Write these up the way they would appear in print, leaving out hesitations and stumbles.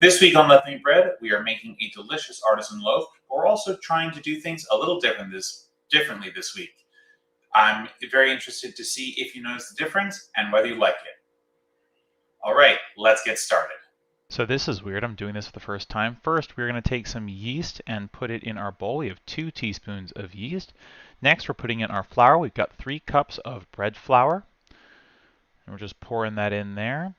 This week on Let's Make Bread, we are making a delicious artisan loaf, but we're also trying to do things a little differently this week. I'm very interested to see if you notice the difference and whether you like it. All right, let's get started. So this is weird. I'm doing this for the first time. First, we're going to take some yeast and put it in our bowl. We have 2 teaspoons of yeast. Next, we're putting in our flour. We've got 3 cups of bread flour. And we're just pouring that in there.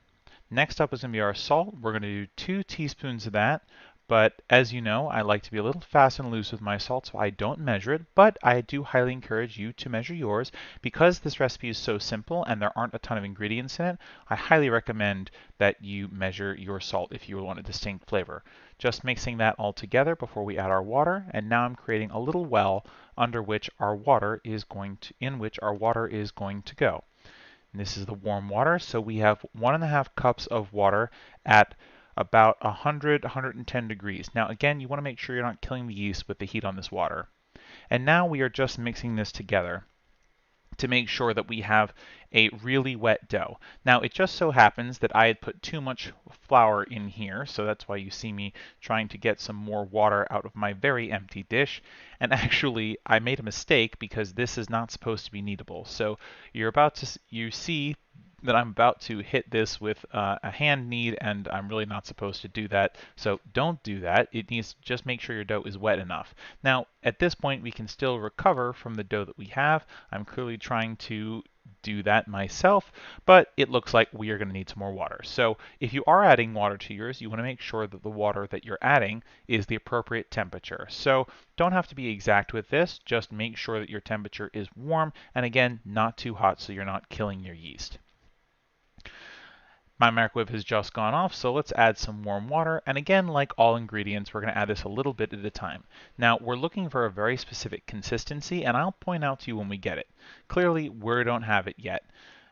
Next up is going to be our salt. We're going to do 2 teaspoons of that. But as you know, I like to be a little fast and loose with my salt, so I don't measure it. But I do highly encourage you to measure yours. Because this recipe is so simple and there aren't a ton of ingredients in it, I highly recommend that you measure your salt if you want a distinct flavor. Just mixing that all together before we add our water, and now I'm creating a little well under which our water is going to go. And this is the warm water, so we have 1.5 cups of water at about 100, 110 degrees. Now again, you want to make sure you're not killing the yeast with the heat on this water. And now we are just mixing this together to make sure that we have a really wet dough. Now it just so happens that I had put too much flour in here, so that's why you see me trying to get some more water out of my very empty dish. And actually I made a mistake because this is not supposed to be kneadable. So you see that I'm about to hit this with a hand knead, and I'm really not supposed to do that. So don't do that. It needs to just make sure your dough is wet enough. Now, at this point, we can still recover from the dough that we have. I'm clearly trying to do that myself, but it looks like we are going to need some more water. So if you are adding water to yours, you want to make sure that the water that you're adding is the appropriate temperature. So don't have to be exact with this, just make sure that your temperature is warm, and again, not too hot so you're not killing your yeast. My microwave has just gone off, so let's add some warm water. And again, like all ingredients, we're going to add this a little bit at a time. Now, we're looking for a very specific consistency, and I'll point out to you when we get it. Clearly, we don't have it yet.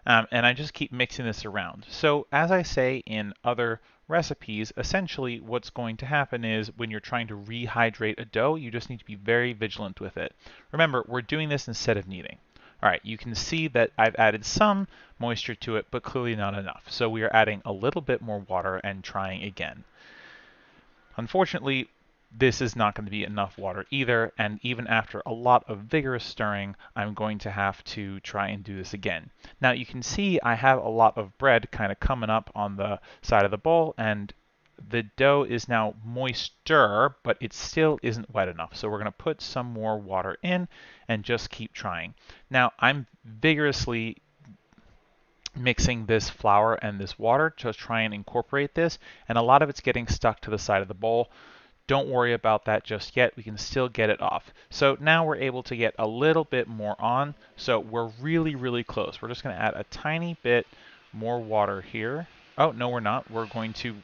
And I just keep mixing this around. So as I say in other recipes, essentially what's going to happen is when you're trying to rehydrate a dough, you just need to be very vigilant with it. Remember, we're doing this instead of kneading. All right, you can see that I've added some moisture to it, but clearly not enough. So we are adding a little bit more water and trying again. Unfortunately, this is not going to be enough water either, and even after a lot of vigorous stirring, I'm going to have to try and do this again. Now you can see I have a lot of bread kind of coming up on the side of the bowl, and the dough is now moister, but it still isn't wet enough. So we're going to put some more water in and just keep trying. Now I'm vigorously mixing this flour and this water to try and incorporate this, and a lot of it's getting stuck to the side of the bowl. Don't worry about that just yet. We can still get it off. So now we're able to get a little bit more on. So we're really, really close. We're just going to add a tiny bit more water here. Oh, no, we're not. We're going to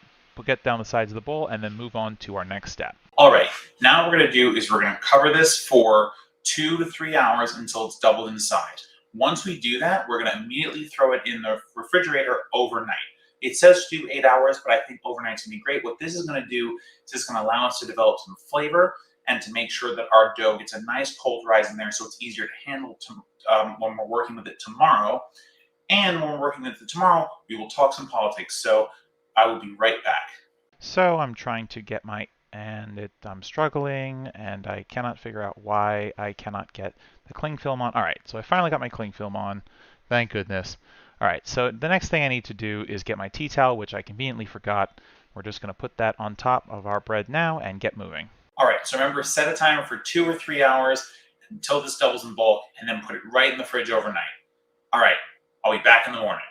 get down the sides of the bowl and then move on to our next step. All right, now what we're going to do is we're going to cover this for 2 to 3 hours until it's doubled in size. Once we do that, we're going to immediately throw it in the refrigerator overnight. It says to do 8 hours, but I think overnight's going to be great. What this is going to do is it's going to allow us to develop some flavor and to make sure that our dough gets a nice cold rise in there so it's easier to handle when we're working with it tomorrow. And when we're working with it tomorrow, we will talk some politics. So I will be right back. So I'm trying to get I'm struggling, and I cannot figure out why I cannot get the cling film on. All right, so I finally got my cling film on. Thank goodness. All right, so the next thing I need to do is get my tea towel, which I conveniently forgot. We're just going to put that on top of our bread now and get moving. All right, so remember, set a timer for 2 or 3 hours until this doubles in bulk, and then put it right in the fridge overnight. All right, I'll be back in the morning.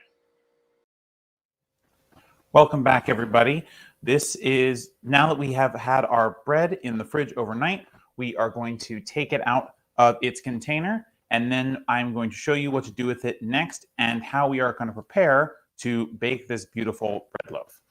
Welcome back, everybody. This is, now that we have had our bread in the fridge overnight, we are going to take it out of its container, and then I'm going to show you what to do with it next and how we are going to prepare to bake this beautiful bread loaf.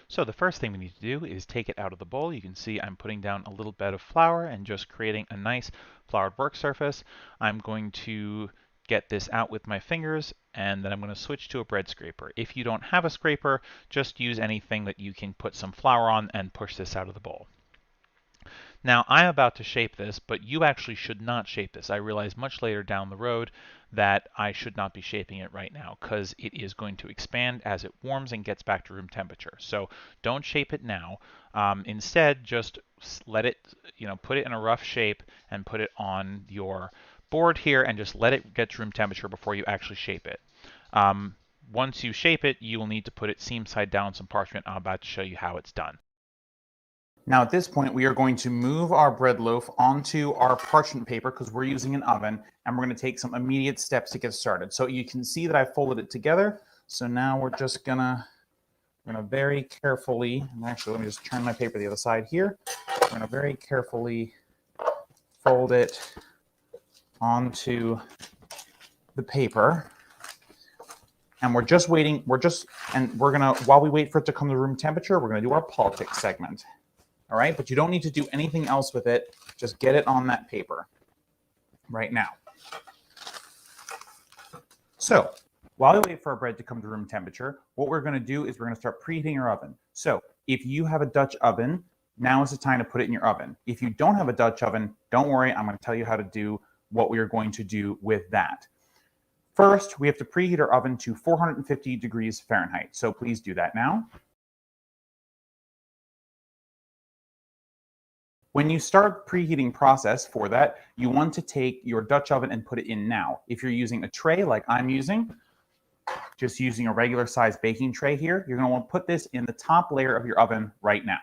So the first thing we need to do is take it out of the bowl. You can see I'm putting down a little bed of flour and just creating a nice floured work surface. I'm going to get this out with my fingers, and then I'm going to switch to a bread scraper. If you don't have a scraper, just use anything that you can put some flour on and push this out of the bowl. Now, I'm about to shape this, but you actually should not shape this. I realized much later down the road that I should not be shaping it right now because it is going to expand as it warms and gets back to room temperature. So don't shape it now. Instead, just let it, put it in a rough shape and put it on your board here and just let it get to room temperature before you actually shape it. Once you shape it, you will need to put it seam side down on some parchment. I'm about to show you how it's done. Now at this point, we are going to move our bread loaf onto our parchment paper because we're using an oven, and we're going to take some immediate steps to get started. So you can see that I folded it together. So now we're just gonna very carefully, and actually let me just turn my paper the other side here. We're gonna very carefully fold it onto the paper. And we're just waiting, while we wait for it to come to room temperature, we're gonna do our politics segment. All right, but you don't need to do anything else with it. Just get it on that paper right now. So while we wait for our bread to come to room temperature, what we're going to do is we're going to start preheating our oven. So if you have a Dutch oven, now is the time to put it in your oven. If you don't have a Dutch oven, don't worry. I'm going to tell you how to do what we are going to do with that. First, we have to preheat our oven to 450 degrees Fahrenheit. So please do that now. When you start preheating process for that, you want to take your Dutch oven and put it in now. If you're using a tray like I'm using, just using a regular size baking tray here, you're going to want to put this in the top layer of your oven right now.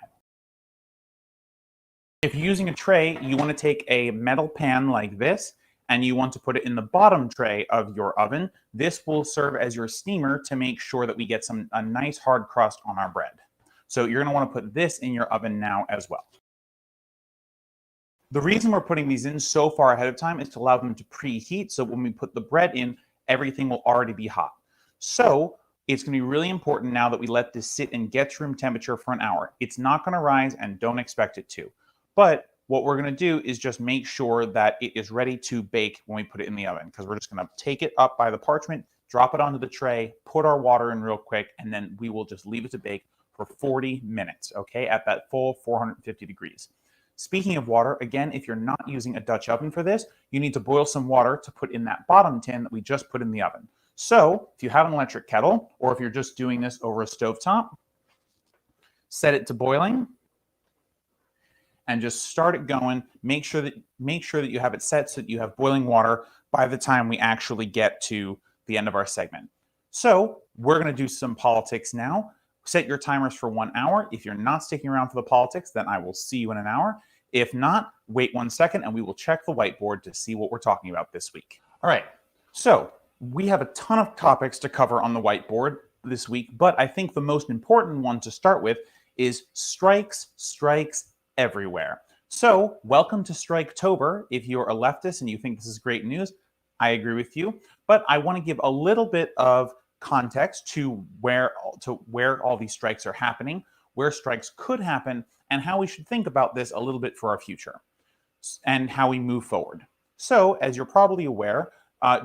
If you're using a tray, you want to take a metal pan like this, and you want to put it in the bottom tray of your oven. This will serve as your steamer to make sure that we get a nice hard crust on our bread. So you're going to want to put this in your oven now as well. The reason we're putting these in so far ahead of time is to allow them to preheat, so when we put the bread in, everything will already be hot. So it's going to be really important now that we let this sit and get to room temperature for an hour. It's not going to rise, and don't expect it to. But what we're going to do is just make sure that it is ready to bake when we put it in the oven, because we're just going to take it up by the parchment, drop it onto the tray, put our water in real quick, and then we will just leave it to bake for 40 minutes, okay, at that full 450 degrees. Speaking of water, again, if you're not using a Dutch oven for this, you need to boil some water to put in that bottom tin that we just put in the oven. So if you have an electric kettle, or if you're just doing this over a stovetop, set it to boiling and just start it going. Make sure that you have it set so that you have boiling water by the time we actually get to the end of our segment. So we're going to do some politics now. Set your timers for 1 hour. If you're not sticking around for the politics, then I will see you in an hour. If not, wait 1 second and we will check the whiteboard to see what we're talking about this week. All right, so we have a ton of topics to cover on the whiteboard this week, but I think the most important one to start with is strikes everywhere. So welcome to Striketober. If you're a leftist and you think this is great news, I agree with you, but I want to give a little bit of context to where all these strikes are happening, where strikes could happen, and how we should think about this a little bit for our future and how we move forward. So, as you're probably aware,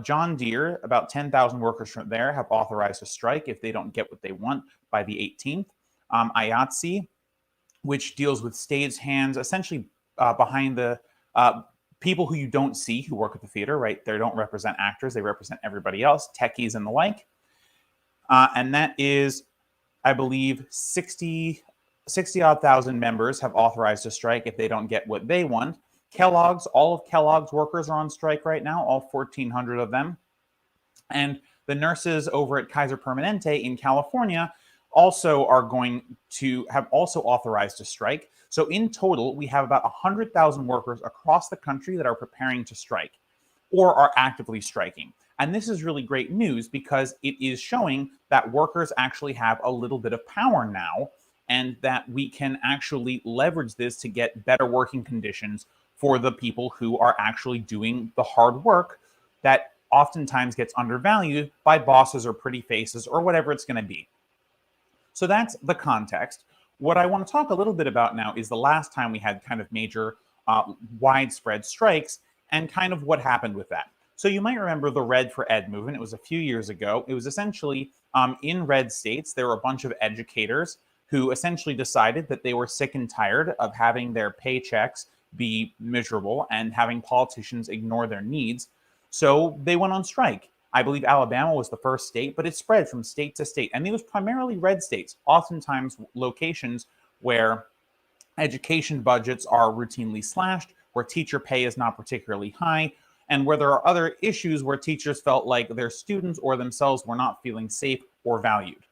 John Deere, about 10,000 workers from there, have authorized a strike if they don't get what they want by the 18th. IATSE, which deals with stage hands, essentially behind the people who you don't see who work at the theater, right? They don't represent actors, they represent everybody else, techies and the like. And that is, I believe, 60-odd thousand members have authorized a strike if they don't get what they want. Kellogg's, all of Kellogg's workers are on strike right now, all 1,400 of them. And the nurses over at Kaiser Permanente in California also are going to have also authorized a strike. So in total, we have about 100,000 workers across the country that are preparing to strike or are actively striking. And this is really great news because it is showing that workers actually have a little bit of power now, and that we can actually leverage this to get better working conditions for the people who are actually doing the hard work that oftentimes gets undervalued by bosses or pretty faces or whatever it's going to be. So that's the context. What I want to talk a little bit about now is the last time we had kind of major widespread strikes and kind of what happened with that. So you might remember the Red for Ed movement. It was a few years ago. It was essentially in red states, there were a bunch of educators who essentially decided that they were sick and tired of having their paychecks be miserable and having politicians ignore their needs. So they went on strike. I believe Alabama was the first state, but it spread from state to state. And it was primarily red states, oftentimes locations where education budgets are routinely slashed, where teacher pay is not particularly high, and where there are other issues where teachers felt like their students or themselves were not feeling safe or valued.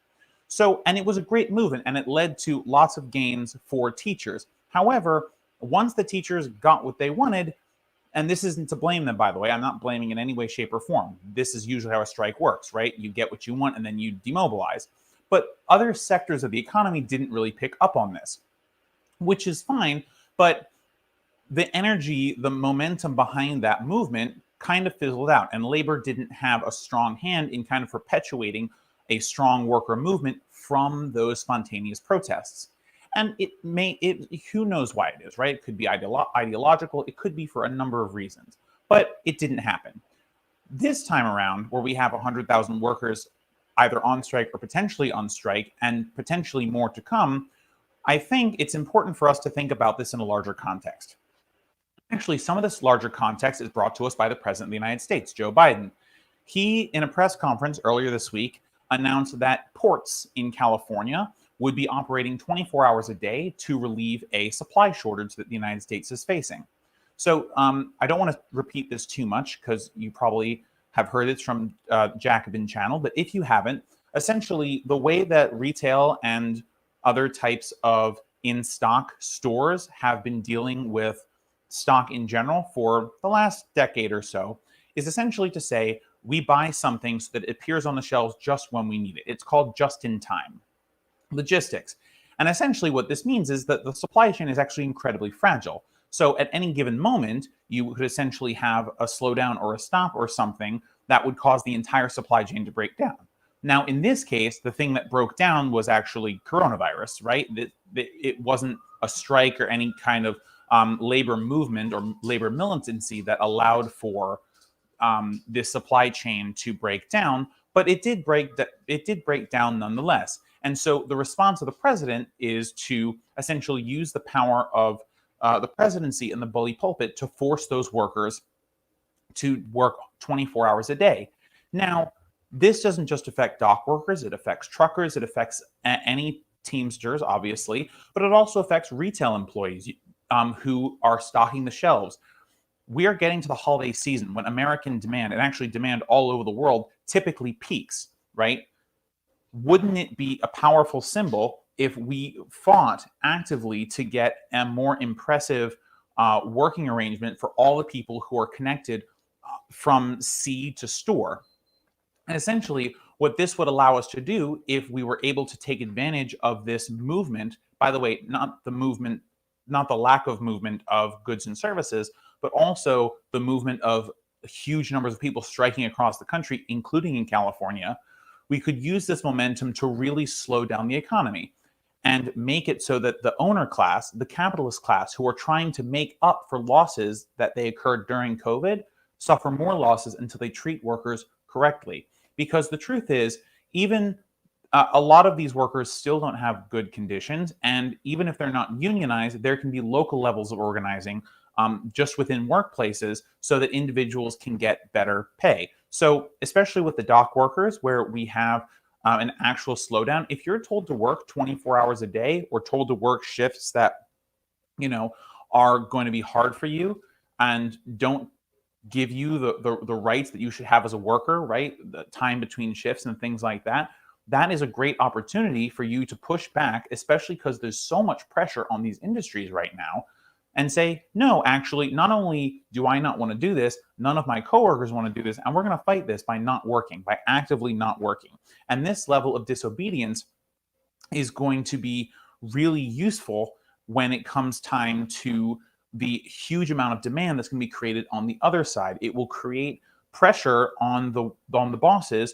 So, and it was a great movement and it led to lots of gains for teachers. However, once the teachers got what they wanted, and this isn't to blame them, by the way, I'm not blaming in any way, shape, or form. This is usually how a strike works, right? You get what you want and then you demobilize. But other sectors of the economy didn't really pick up on this, which is fine. But the energy, the momentum behind that movement kind of fizzled out, and labor didn't have a strong hand in kind of perpetuating a strong worker movement from those spontaneous protests. And who knows why it is, right? It could be ideological, it could be for a number of reasons, but it didn't happen. This time around, where we have 100,000 workers either on strike or potentially on strike, and potentially more to come, I think it's important for us to think about this in a larger context. Actually, some of this larger context is brought to us by the President of the United States, Joe Biden. He, in a press conference earlier this week, announced that ports in California would be operating 24 hours a day to relieve a supply shortage that the United States is facing. So I don't want to repeat this too much because you probably have heard it from Jacobin channel, but if you haven't, essentially the way that retail and other types of in-stock stores have been dealing with stock in general for the last decade or so is essentially to say we buy something so that it appears on the shelves just when we need it. It's called just-in-time logistics. And essentially what this means is that the supply chain is actually incredibly fragile. So at any given moment, you could essentially have a slowdown or a stop or something that would cause the entire supply chain to break down. Now, in this case, the thing that broke down was actually coronavirus, right? It wasn't a strike or any kind of labor movement or labor militancy that allowed for this supply chain to break down, but it did break down nonetheless. And so the response of the president is to essentially use the power of the presidency and the bully pulpit to force those workers to work 24 hours a day. Now, this doesn't just affect dock workers, it affects truckers, it affects any Teamsters, obviously, but it also affects retail employees who are stocking the shelves. We are getting to the holiday season when American demand, and actually demand all over the world, typically peaks, right? Wouldn't it be a powerful symbol if we fought actively to get a more impressive working arrangement for all the people who are connected from sea to store? And essentially, what this would allow us to do, if we were able to take advantage of this movement, by the way, not the lack of movement of goods and services, but also the movement of huge numbers of people striking across the country, including in California, we could use this momentum to really slow down the economy and make it so that the owner class, the capitalist class, who are trying to make up for losses that they occurred during COVID, suffer more losses until they treat workers correctly. Because the truth is, even a lot of these workers still don't have good conditions. And even if they're not unionized, there can be local levels of organizing just within workplaces so that individuals can get better pay. So especially with the dock workers, where we have an actual slowdown, if you're told to work 24 hours a day or told to work shifts that, are going to be hard for you and don't give you the rights that you should have as a worker, right? The time between shifts and things like that. That is a great opportunity for you to push back, especially because there's so much pressure on these industries right now, and say, no, actually, not only do I not want to do this, none of my coworkers want to do this, and we're going to fight this by not working, by actively not working. And this level of disobedience is going to be really useful when it comes time to the huge amount of demand that's going to be created on the other side. It will create pressure on the bosses,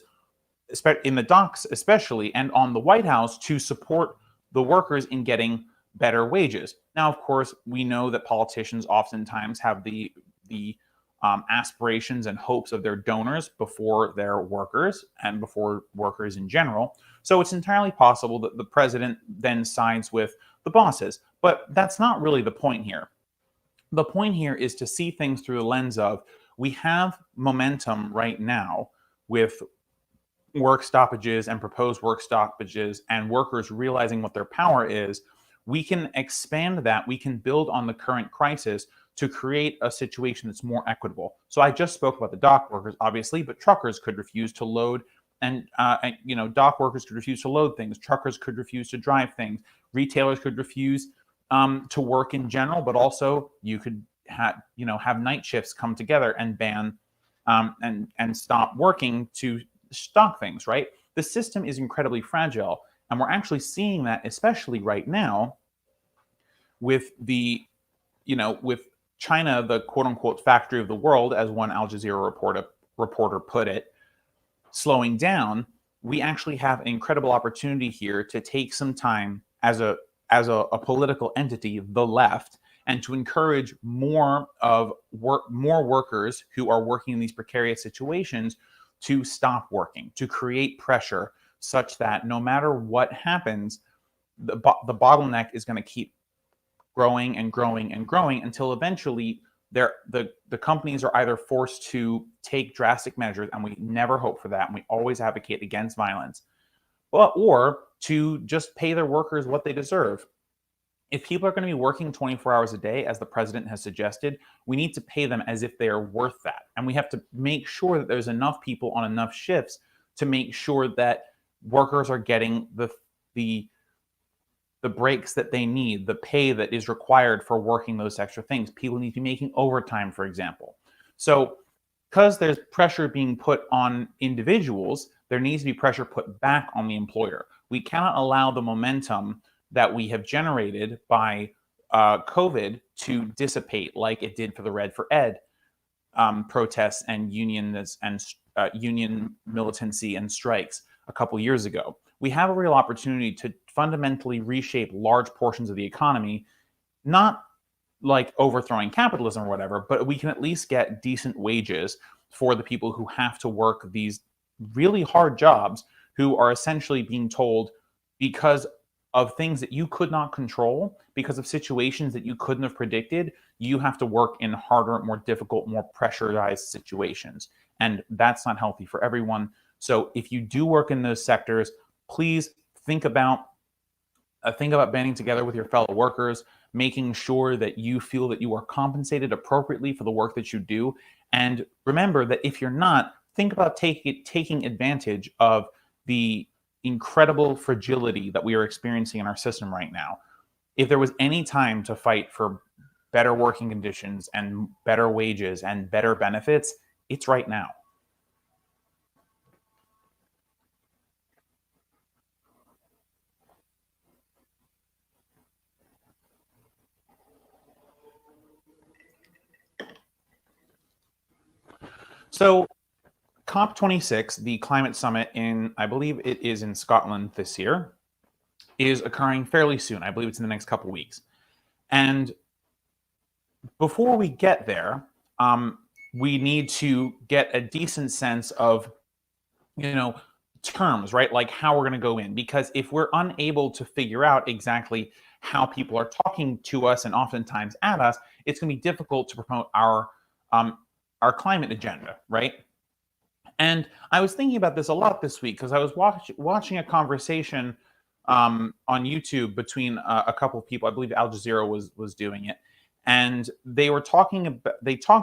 in the docks especially, and on the White House to support the workers in getting better wages. Now, of course, we know that politicians oftentimes have the aspirations and hopes of their donors before their workers and before workers in general. So it's entirely possible that the president then sides with the bosses. But that's not really the point here. The point here is to see things through the lens of we have momentum right now with work stoppages and proposed work stoppages and workers realizing what their power is. We can expand that. We can build on the current crisis to create a situation that's more equitable. So I just spoke about the dock workers, obviously, but truckers could refuse to load, and dock workers could refuse to load things. Truckers could refuse to drive things. Retailers could refuse to work in general, but also you could have night shifts come together and ban and stop working to stock things. Right, the system is incredibly fragile, and we're actually seeing that, especially right now, with with China, the quote unquote factory of the world, as one Al Jazeera reporter put it, slowing down. We actually have an incredible opportunity here to take some time as a political entity, the left, and to encourage more workers who are working in these precarious situations to stop working, to create pressure such that no matter what happens, the bottleneck is going to keep growing and growing and growing until eventually the companies are either forced to take drastic measures, and we never hope for that, and we always advocate against violence, or to just pay their workers what they deserve. If people are going to be working 24 hours a day, as the president has suggested, we need to pay them as if they are worth that. And we have to make sure that there's enough people on enough shifts to make sure that workers are getting the breaks that they need, the pay that is required for working those extra things. People need to be making overtime, for example. So because there's pressure being put on individuals, there needs to be pressure put back on the employer. We cannot allow the momentum that we have generated by COVID to dissipate like it did for the Red for Ed protests and union militancy and strikes a couple years ago. We have a real opportunity to fundamentally reshape large portions of the economy, not like overthrowing capitalism or whatever, but we can at least get decent wages for the people who have to work these really hard jobs, who are essentially being told, because of things that you could not control, because of situations that you couldn't have predicted, you have to work in harder, more difficult, more pressurized situations. And that's not healthy for everyone. So if you do work in those sectors, please think about banding together with your fellow workers, making sure that you feel that you are compensated appropriately for the work that you do. And remember that if you're not, think about taking advantage of the incredible fragility that we are experiencing in our system right now. If there was any time to fight for better working conditions and better wages and better benefits, it's right now. So COP26, the climate summit I believe it is in Scotland this year, is occurring fairly soon. I believe it's in the next couple of weeks. And before we get there, we need to get a decent sense of, terms, right? Like how we're going to go in. Because if we're unable to figure out exactly how people are talking to us and oftentimes at us, it's going to be difficult to promote our climate agenda, right? And I was thinking about this a lot this week because I was watching a conversation on YouTube between a couple of people. I believe Al Jazeera was doing it, and they talked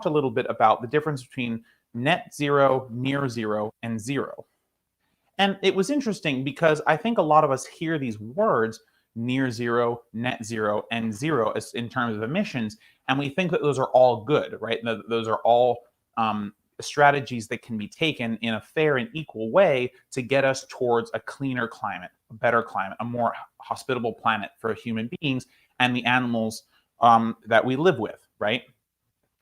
a little bit about the difference between net zero, near zero, and zero. And it was interesting because I think a lot of us hear these words, near zero, net zero, and zero, as in terms of emissions, and we think that those are all good, right? Those are all strategies that can be taken in a fair and equal way to get us towards a cleaner climate, a better climate, a more hospitable planet for human beings and the animals that we live with, right?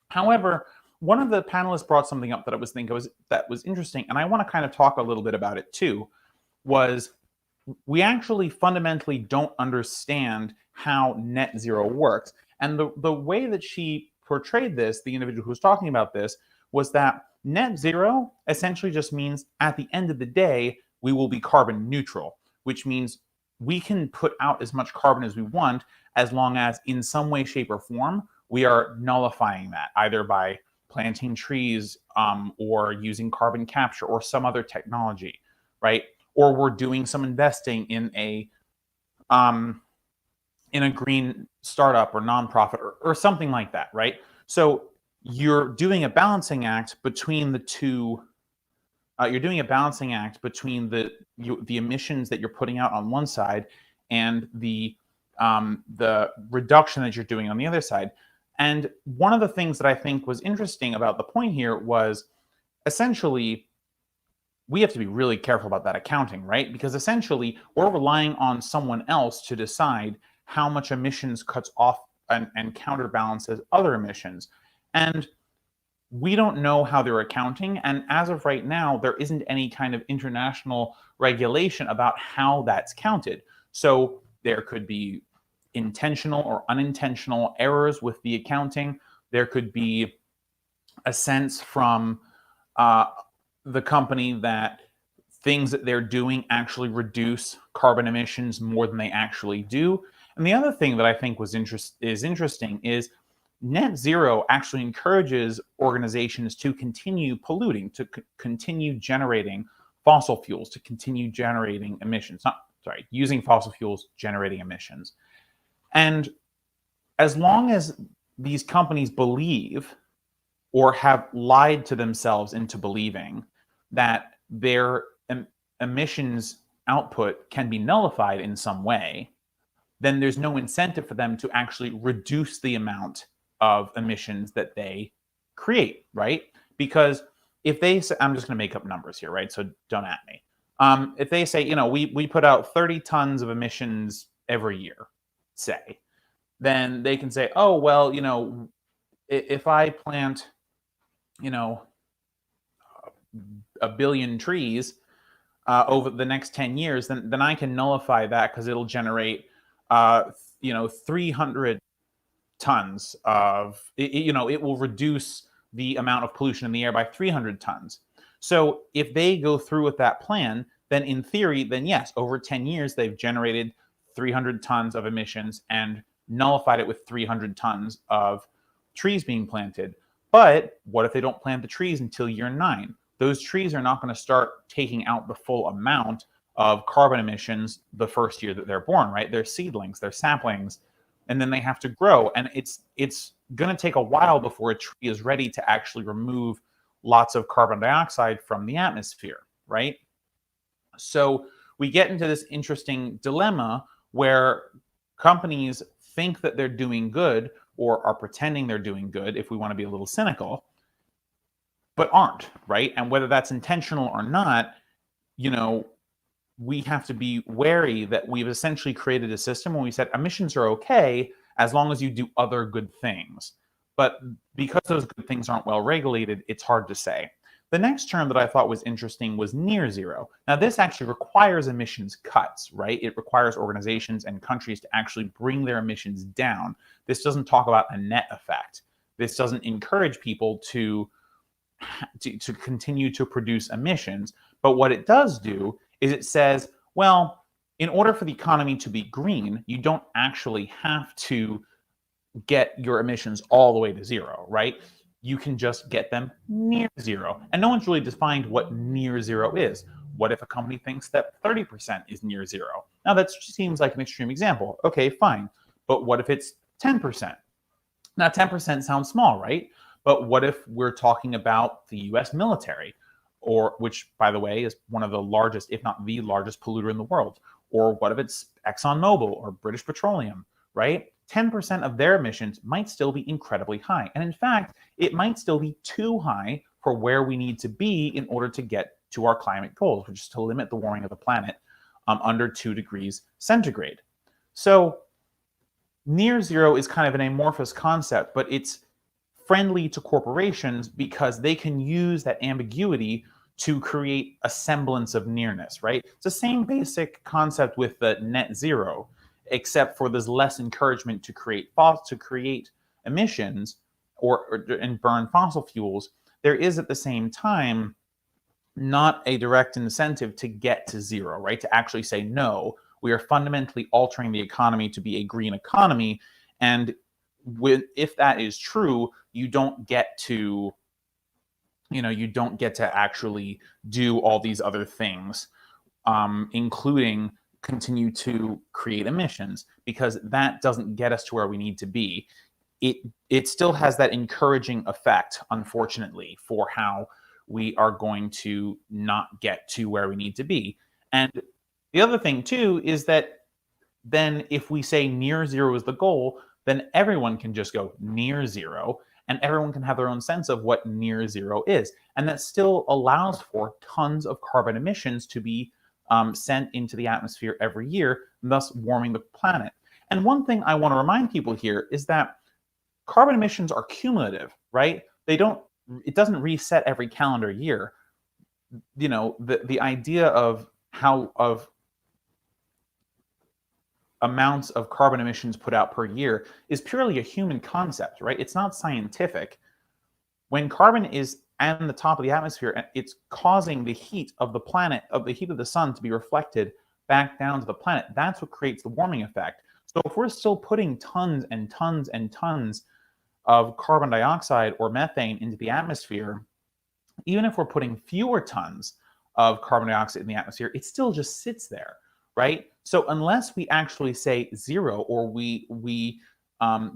However, one of the panelists brought something up that I was thinking that was interesting, and I want to kind of talk a little bit about it too, was we actually fundamentally don't understand how net zero works. And the way that she portrayed this, the individual who was talking about this, was that net zero essentially just means at the end of the day, we will be carbon neutral, which means we can put out as much carbon as we want as long as in some way, shape, or form, we are nullifying that either by planting trees or using carbon capture or some other technology, right? Or we're doing some investing in a green startup or nonprofit or something like that, right? So you're doing a balancing act between the two. You're doing a balancing act between the emissions that you're putting out on one side and the reduction that you're doing on the other side. And one of the things that I think was interesting about the point here was essentially we have to be really careful about that accounting, right? Because essentially we're relying on someone else to decide how much emissions cuts off and counterbalances other emissions. And we don't know how they're accounting. And as of right now, there isn't any kind of international regulation about how that's counted. So there could be intentional or unintentional errors with the accounting. There could be a sense from the company that things that they're doing actually reduce carbon emissions more than they actually do. And the other thing that I think is interesting is net zero actually encourages organizations to continue polluting, to continue generating fossil fuels, to continue generating emissions. Using fossil fuels, generating emissions. And as long as these companies believe or have lied to themselves into believing that their emissions output can be nullified in some way, then there's no incentive for them to actually reduce the amount of emissions that they create, right? Because if they say, I'm just going to make up numbers here, right? So don't at me. If they say, we put out 30 tons of emissions every year, say, then they can say, oh, well, if I plant, 1 billion trees over the next 10 years, then I can nullify that because it'll generate, 300 tons of, it will reduce the amount of pollution in the air by 300 tons. So if they go through with that plan, then in theory, then yes, over 10 years, they've generated 300 tons of emissions and nullified it with 300 tons of trees being planted. But what if they don't plant the trees until year 9? Those trees are not going to start taking out the full amount of carbon emissions the first year that they're born, right? They're seedlings, they're saplings, and then they have to grow. And it's going to take a while before a tree is ready to actually remove lots of carbon dioxide from the atmosphere, right? So we get into this interesting dilemma where companies think that they're doing good or are pretending they're doing good, if we want to be a little cynical, but aren't, right? And whether that's intentional or not, we have to be wary that we've essentially created a system where we said emissions are okay as long as you do other good things. But because those good things aren't well regulated, it's hard to say. The next term that I thought was interesting was near zero. Now, this actually requires emissions cuts, right? It requires organizations and countries to actually bring their emissions down. This doesn't talk about a net effect. This doesn't encourage people to continue to produce emissions. But what it does do is it says, well, in order for the economy to be green, you don't actually have to get your emissions all the way to zero, right? You can just get them near zero. And no one's really defined what near zero is. What if a company thinks that 30% is near zero? Now, that seems like an extreme example. Okay, fine. But what if it's 10%? Now, 10% sounds small, right? But what if we're talking about the US military, which, by the way, is one of the largest, if not the largest polluter in the world? Or what if it's ExxonMobil or British Petroleum, right? 10% of their emissions might still be incredibly high. And in fact, it might still be too high for where we need to be in order to get to our climate goals, which is to limit the warming of the planet under 2 degrees centigrade. So near zero is kind of an amorphous concept, but it's friendly to corporations because they can use that ambiguity to create a semblance of nearness, right? It's the same basic concept with the net zero, except for there's less encouragement to create emissions and burn fossil fuels. There is at the same time not a direct incentive to get to zero, right? To actually say, no, we are fundamentally altering the economy to be a green economy. And if that is true, you don't get to actually do all these other things, including continue to create emissions, because that doesn't get us to where we need to be. It still has that encouraging effect, unfortunately, for how we are going to not get to where we need to be. And the other thing too is that then if we say near zero is the goal, then everyone can just go near zero, and everyone can have their own sense of what near zero is. And that still allows for tons of carbon emissions to be sent into the atmosphere every year, thus warming the planet. And one thing I want to remind people here is that carbon emissions are cumulative, right? It doesn't reset every calendar year. The idea of amounts of carbon emissions put out per year is purely a human concept, right? It's not scientific. When carbon is at the top of the atmosphere, it's causing the heat of the planet, of the heat of the sun, to be reflected back down to the planet. That's what creates the warming effect. So if we're still putting tons and tons and tons of carbon dioxide or methane into the atmosphere, even if we're putting fewer tons of carbon dioxide in the atmosphere, it still just sits there, right? So unless we actually say zero, or we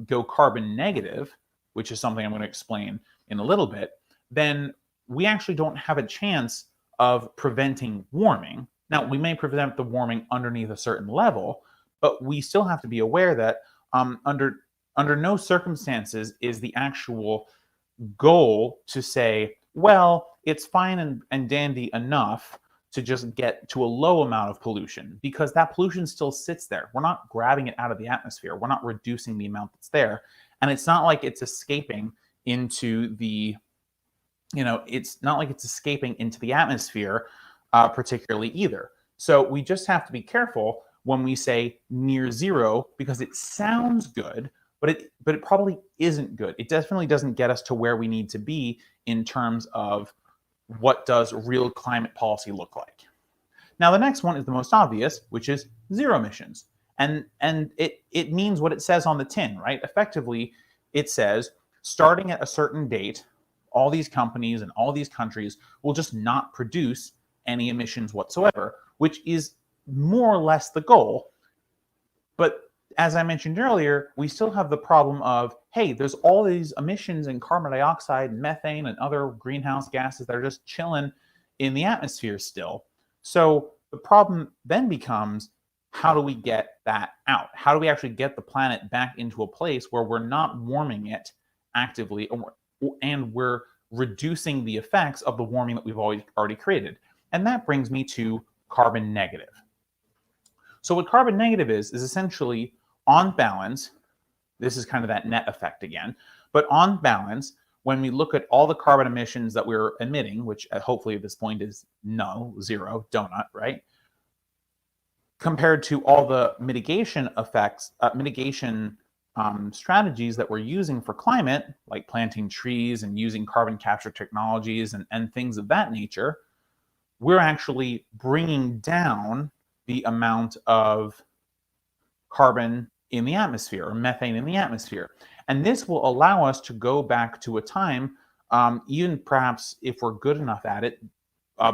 go carbon negative, which is something I'm going to explain in a little bit, then we actually don't have a chance of preventing warming. Now, we may prevent the warming underneath a certain level, but we still have to be aware that under no circumstances is the actual goal to say, well, it's fine and dandy enough to just get to a low amount of pollution, because that pollution still sits there. We're not grabbing it out of the atmosphere. We're not reducing the amount that's there. And it's not like it's escaping into the, it's not like it's escaping into the atmosphere particularly either. So we just have to be careful when we say near zero, because it sounds good, but it probably isn't good. It definitely doesn't get us to where we need to be in terms of what does real climate policy look like. Now, the next one is the most obvious, which is zero emissions. And it means what it says on the tin, right? Effectively, it says starting at a certain date, all these companies and all these countries will just not produce any emissions whatsoever, which is more or less the goal. But as I mentioned earlier, we still have the problem of, hey, there's all these emissions and carbon dioxide, methane, and other greenhouse gases that are just chilling in the atmosphere still. So the problem then becomes, how do we get that out? How do we actually get the planet back into a place where we're not warming it actively, and we're reducing the effects of the warming that we've already created? And that brings me to carbon negative. So what carbon negative is essentially, on balance, this is kind of that net effect again, but on balance, when we look at all the carbon emissions that we're emitting, which hopefully at this point is zero, donut, right? Compared to all the mitigation effects, strategies that we're using for climate, like planting trees and using carbon capture technologies and things of that nature, we're actually bringing down the amount of carbon in the atmosphere, or methane in the atmosphere. And this will allow us to go back to a time, even perhaps if we're good enough at it,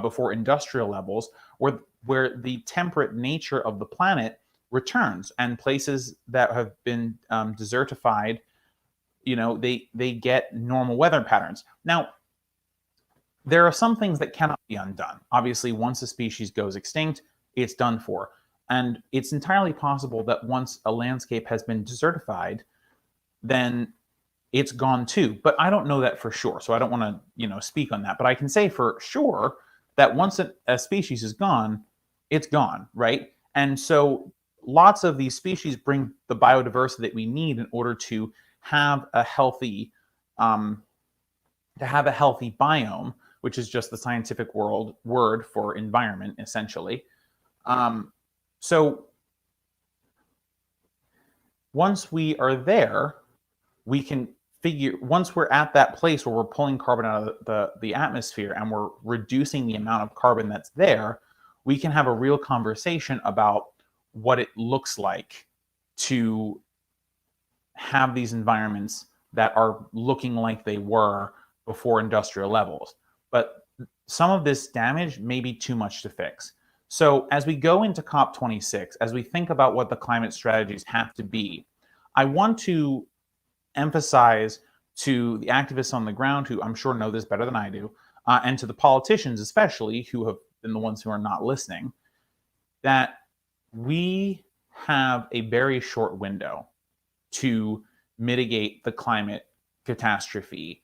before industrial levels, where the temperate nature of the planet returns, and places that have been desertified, they get normal weather patterns. Now, there are some things that cannot be undone. Obviously, once a species goes extinct, it's done for. And it's entirely possible that once a landscape has been desertified, then it's gone too. But I don't know that for sure, so I don't want to, speak on that. But I can say for sure that once a species is gone, it's gone, right? And so lots of these species bring the biodiversity that we need in order to have a healthy, biome, which is just the scientific word for environment, essentially. So once we are there, we can once we're at that place where we're pulling carbon out of the atmosphere and we're reducing the amount of carbon that's there, we can have a real conversation about what it looks like to have these environments that are looking like they were before industrial levels. But some of this damage may be too much to fix. So as we go into COP26, as we think about what the climate strategies have to be, I want to emphasize to the activists on the ground, who I'm sure know this better than I do, and to the politicians especially, who have been the ones who are not listening, that we have a very short window to mitigate the climate catastrophe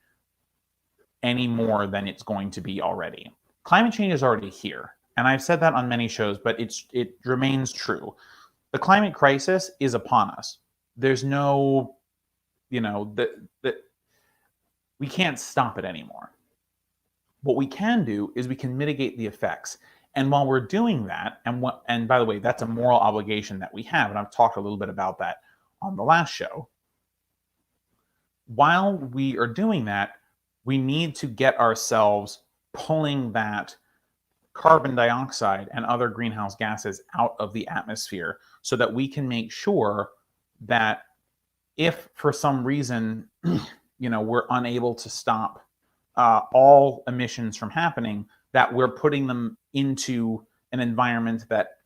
any more than it's going to be already. Climate change is already here, and I've said that on many shows, but it remains true. The climate crisis is upon us. There's no, we can't stop it anymore. What we can do is we can mitigate the effects. And while we're doing that, and by the way, that's a moral obligation that we have, and I've talked a little bit about that on the last show. While we are doing that, we need to get ourselves pulling that carbon dioxide and other greenhouse gases out of the atmosphere so that we can make sure that if for some reason, we're unable to stop all emissions from happening, that we're putting them into an environment that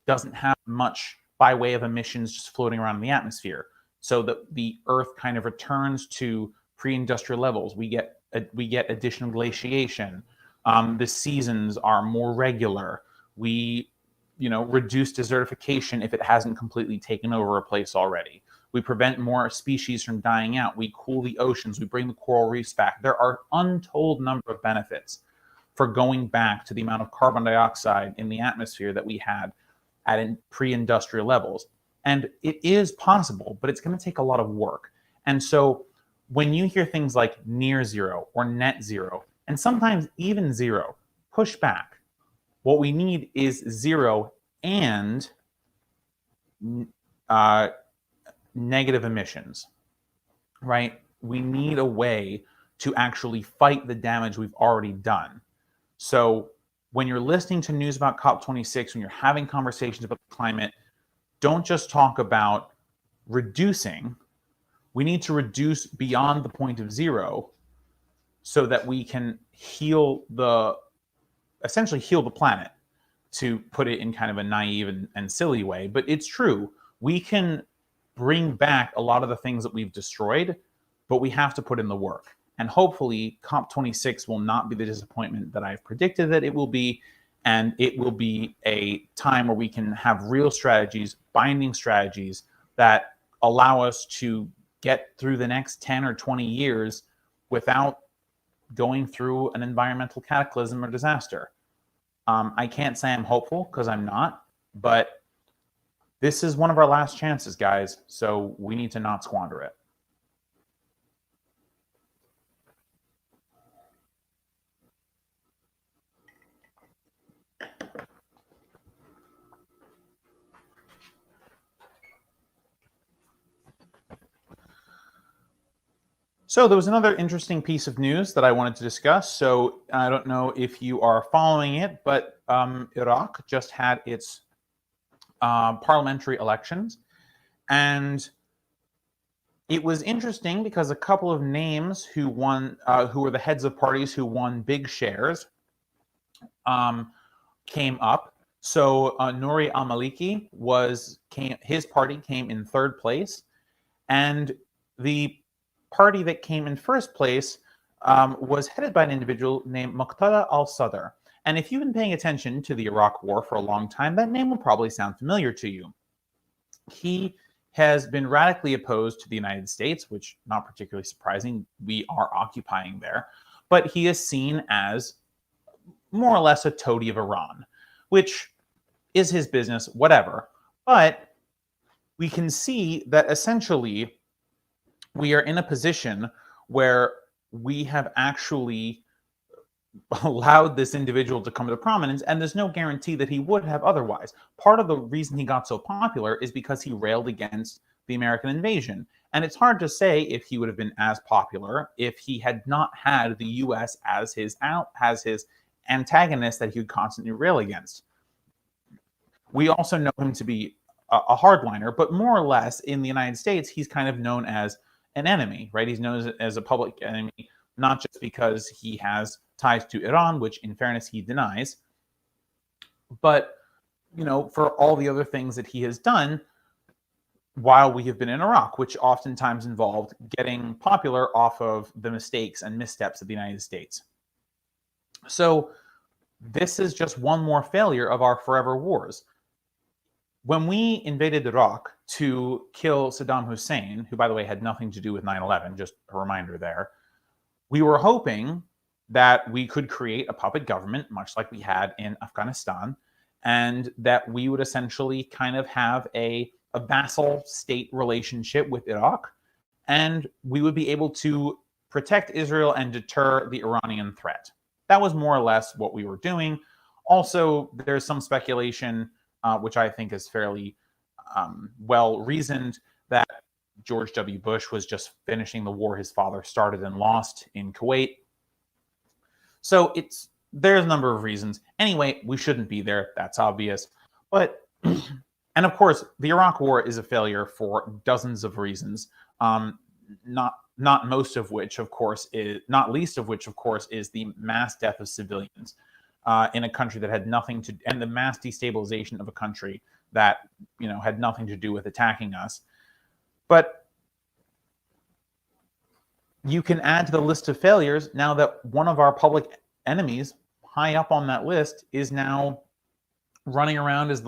doesn't have much by way of emissions just floating around in the atmosphere, so that the Earth kind of returns to pre-industrial levels. We get additional glaciation. The seasons are more regular. We, reduce desertification if it hasn't completely taken over a place already. We prevent more species from dying out. We cool the oceans. We bring the coral reefs back. There are untold number of benefits for going back to the amount of carbon dioxide in the atmosphere that we had at pre-industrial levels. And it is possible, but it's going to take a lot of work. And so when you hear things like near zero or net zero, and sometimes even zero, push back. What we need is zero and negative emissions, right? We need a way to actually fight the damage we've already done. So when you're listening to news about COP26, when you're having conversations about the climate, don't just talk about reducing. We need to beyond the point of zero so that we can essentially heal the planet, to put it in kind of a naive and silly way. But it's true. We can bring back a lot of the things that we've destroyed, but we have to put in the work. And hopefully COP26 will not be the disappointment that I've predicted that it will be. And it will be a time where we can have real strategies, binding strategies that allow us to get through the next 10 or 20 years without going through an environmental cataclysm or disaster. I can't say I'm hopeful, because I'm not, but this is one of our last chances, guys. So we need to not squander it. So there was another interesting piece of news that I wanted to discuss. So I don't know if you are following it, but Iraq just had its parliamentary elections. And it was interesting because a couple of names who won, who were the heads of parties who won big shares, came up. So Nouri al-Maliki his party came in third place, and the party that came in first place was headed by an individual named Muqtada al-Sadr. And if you've been paying attention to the Iraq War for a long time, that name will probably sound familiar to you. He has been radically opposed to the United States, which not particularly surprising. We are occupying there. But he is seen as more or less a toady of Iran, which is his business, whatever. But we can see that essentially we are in a position where we have actually allowed this individual to come to prominence, and there's no guarantee that he would have otherwise. Part of the reason he got so popular is because he railed against the American invasion. And it's hard to say if he would have been as popular if he had not had the US as his antagonist that he would constantly rail against. We also know him to be a hardliner, but more or less in the United States, he's kind of known as an enemy, right? He's known as a public enemy, not just because he has ties to Iran, which in fairness he denies, but for all the other things that he has done while we have been in Iraq, which oftentimes involved getting popular off of the mistakes and missteps of the United States. So this is just one more failure of our forever wars. When we invaded Iraq to kill Saddam Hussein, who, by the way, had nothing to do with 9/11, just a reminder there, we were hoping that we could create a puppet government, much like we had in Afghanistan, and that we would essentially kind of have a vassal state relationship with Iraq, and we would be able to protect Israel and deter the Iranian threat. That was more or less what we were doing. Also, there's some speculation, which I think is fairly well reasoned, that George W. Bush was just finishing the war his father started and lost in Kuwait. So there's a number of reasons. Anyway, we shouldn't be there. That's obvious. But and of course, the Iraq War is a failure for dozens of reasons. Not most of which, of course, not least of which, of course, is the mass death of civilians in a country that had nothing to, and the mass destabilization of a country that had nothing to do with attacking us. But you can add to the list of failures now that one of our public enemies, high up on that list, is now running around as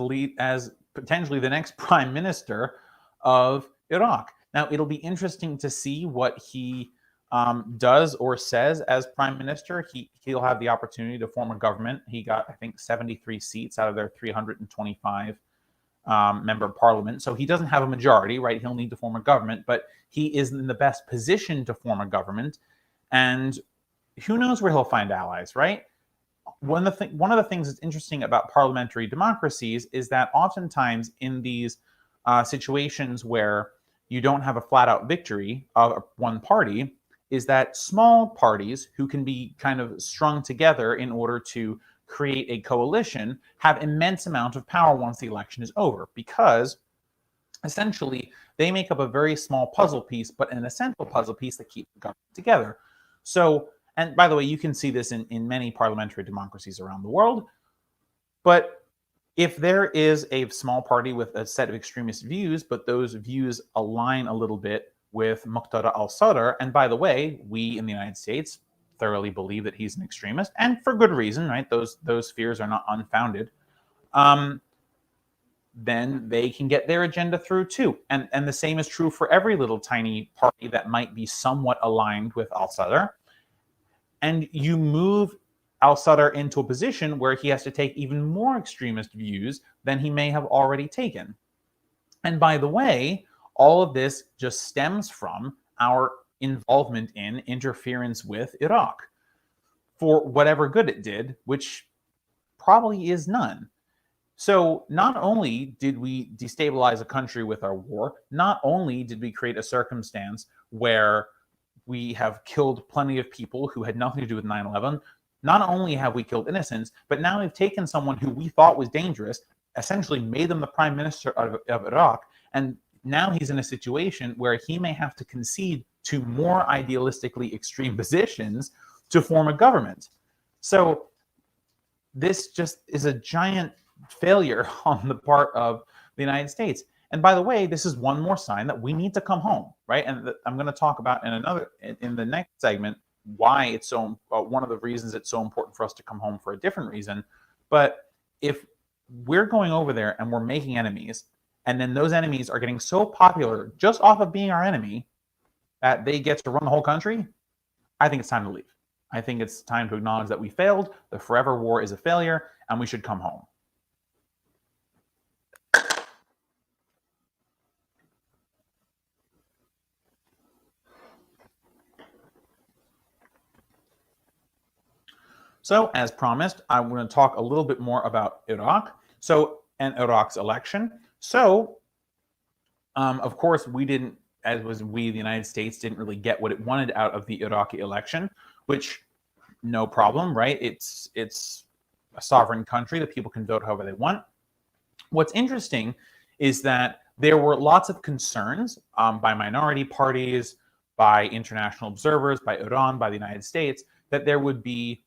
potentially the next prime minister of Iraq. Now, it'll be interesting to see what he does or says as prime minister. He'll have the opportunity to form a government. He got, I think, 73 seats out of their 325 member parliament. So he doesn't have a majority, right? He'll need to form a government, but he is in the best position to form a government. And who knows where he'll find allies, right? One of the things that's interesting about parliamentary democracies is that oftentimes in these situations where you don't have a flat-out victory of one party, is that small parties who can be kind of strung together in order to create a coalition have immense amount of power once the election is over, because essentially they make up a very small puzzle piece, but an essential puzzle piece that keeps the government together. So, and by the way, you can see this in many parliamentary democracies around the world, but if there is a small party with a set of extremist views, but those views align a little bit with Muqtada al-Sadr, and by the way, we in the United States thoroughly believe that he's an extremist, and for good reason, right? Those fears are not unfounded. Then they can get their agenda through too. And the same is true for every little tiny party that might be somewhat aligned with al-Sadr. And you move al-Sadr into a position where he has to take even more extremist views than he may have already taken. And by the way, all of this just stems from our involvement in, interference with Iraq for whatever good it did, which probably is none. So not only did we destabilize a country with our war, not only did we create a circumstance where we have killed plenty of people who had nothing to do with 9/11, not only have we killed innocents, but now we've taken someone who we thought was dangerous, essentially made them the prime minister of Iraq, and now he's in a situation where he may have to concede to more idealistically extreme positions to form a government. So this just is a giant failure on the part of the United States. And by the way, this is one more sign that we need to come home, right? And I'm going to talk about in the next segment why it's so one of the reasons it's so important for us to come home for a different reason. But if we're going over there and we're making enemies, and then those enemies are getting so popular just off of being our enemy that they get to run the whole country, I think it's time to leave. I think it's time to acknowledge that we failed. The forever war is a failure, and we should come home. So, as promised, I'm going to talk a little bit more about Iraq. And Iraq's election. So, of course, we didn't, the United States, didn't really get what it wanted out of the Iraqi election, which, no problem, right? It's a sovereign country. The people can vote however they want. What's interesting is that there were lots of concerns by minority parties, by international observers, by Iran, by the United States, that there would be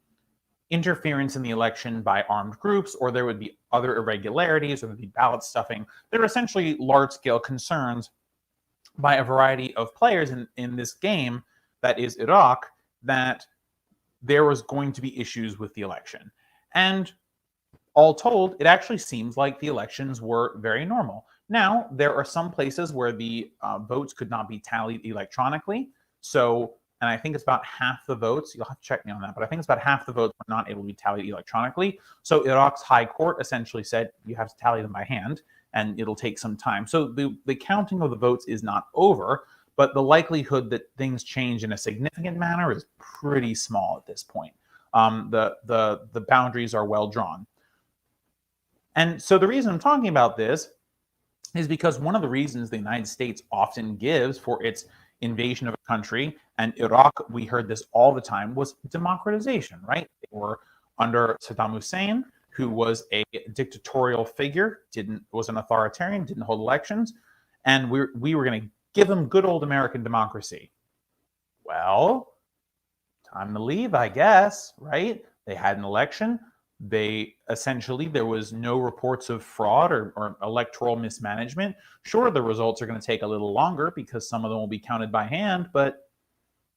interference in the election by armed groups, or there would be other irregularities, or there'd be ballot stuffing. There are essentially large-scale concerns by a variety of players in this game that is Iraq, that there was going to be issues with the election. And all told, it actually seems like the elections were very normal. Now, there are some places where the votes could not be tallied electronically. So, and I think it's about half the votes, you'll have to check me on that, but I think it's about half the votes were not able to be tallied electronically. So Iraq's high court essentially said you have to tally them by hand, and it'll take some time. So the counting of the votes is not over, but the likelihood that things change in a significant manner is pretty small at this point. The boundaries are well drawn. And so the reason I'm talking about this is because one of the reasons the United States often gives for its invasion of a country, and Iraq, we heard this all the time, was democratization, right? They were under Saddam Hussein, who was a dictatorial figure, was an authoritarian, didn't hold elections, and we were going to give them good old American democracy. Well, time to leave, I guess, right? They had an election. They essentially, there was no reports of fraud or electoral mismanagement. Sure, the results are going to take a little longer because some of them will be counted by hand, but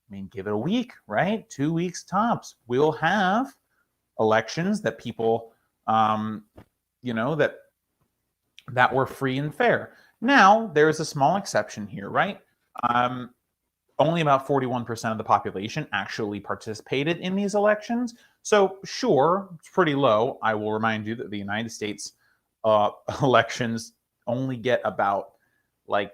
I mean, give it a week, right? 2 weeks tops. We'll have elections that people, that were free and fair. Now, there's a small exception here, right? Only about 41% of the population actually participated in these elections. So sure, it's pretty low. I will remind you that the United States elections only get about a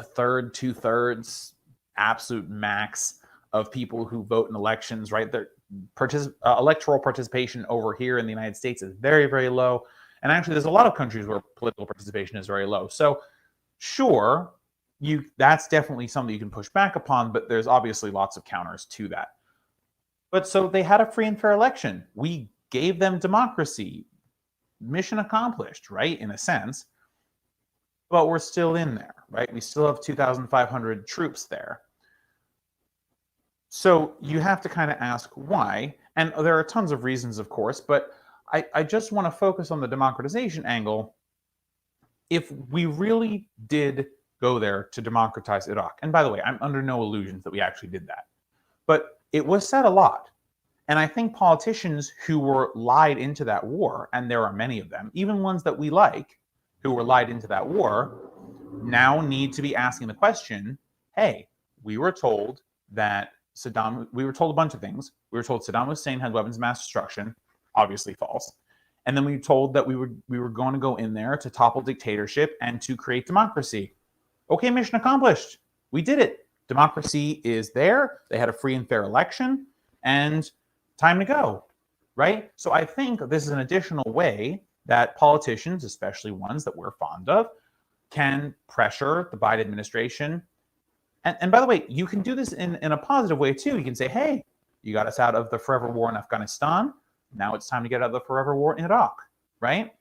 third, 2/3, absolute max of people who vote in elections, right? Electoral participation over here in the United States is very, very low. And actually, there's a lot of countries where political participation is very low. So sure, that's definitely something you can push back upon, but there's obviously lots of counters to that. But so they had a free and fair election. We gave them democracy. Mission accomplished, right? In a sense. But we're still in there, right? We still have 2,500 troops there. So you have to kind of ask why. And there are tons of reasons, of course, but I just want to focus on the democratization angle. If we really did go there to democratize Iraq, and by the way, I'm under no illusions that we actually did that, but it was said a lot. And I think politicians who were lied into that war, and there are many of them, even ones that we like, who were lied into that war, now need to be asking the question, hey, we were told a bunch of things. We were told Saddam Hussein had weapons of mass destruction, obviously false. And then we were told that we were going to go in there to topple dictatorship and to create democracy. Okay, mission accomplished. We did it. Democracy is there. They had a free and fair election, and time to go, right? So I think this is an additional way that politicians, especially ones that we're fond of, can pressure the Biden administration. And by the way, you can do this in a positive way too. You can say, hey, you got us out of the forever war in Afghanistan. Now it's time to get out of the forever war in Iraq, right?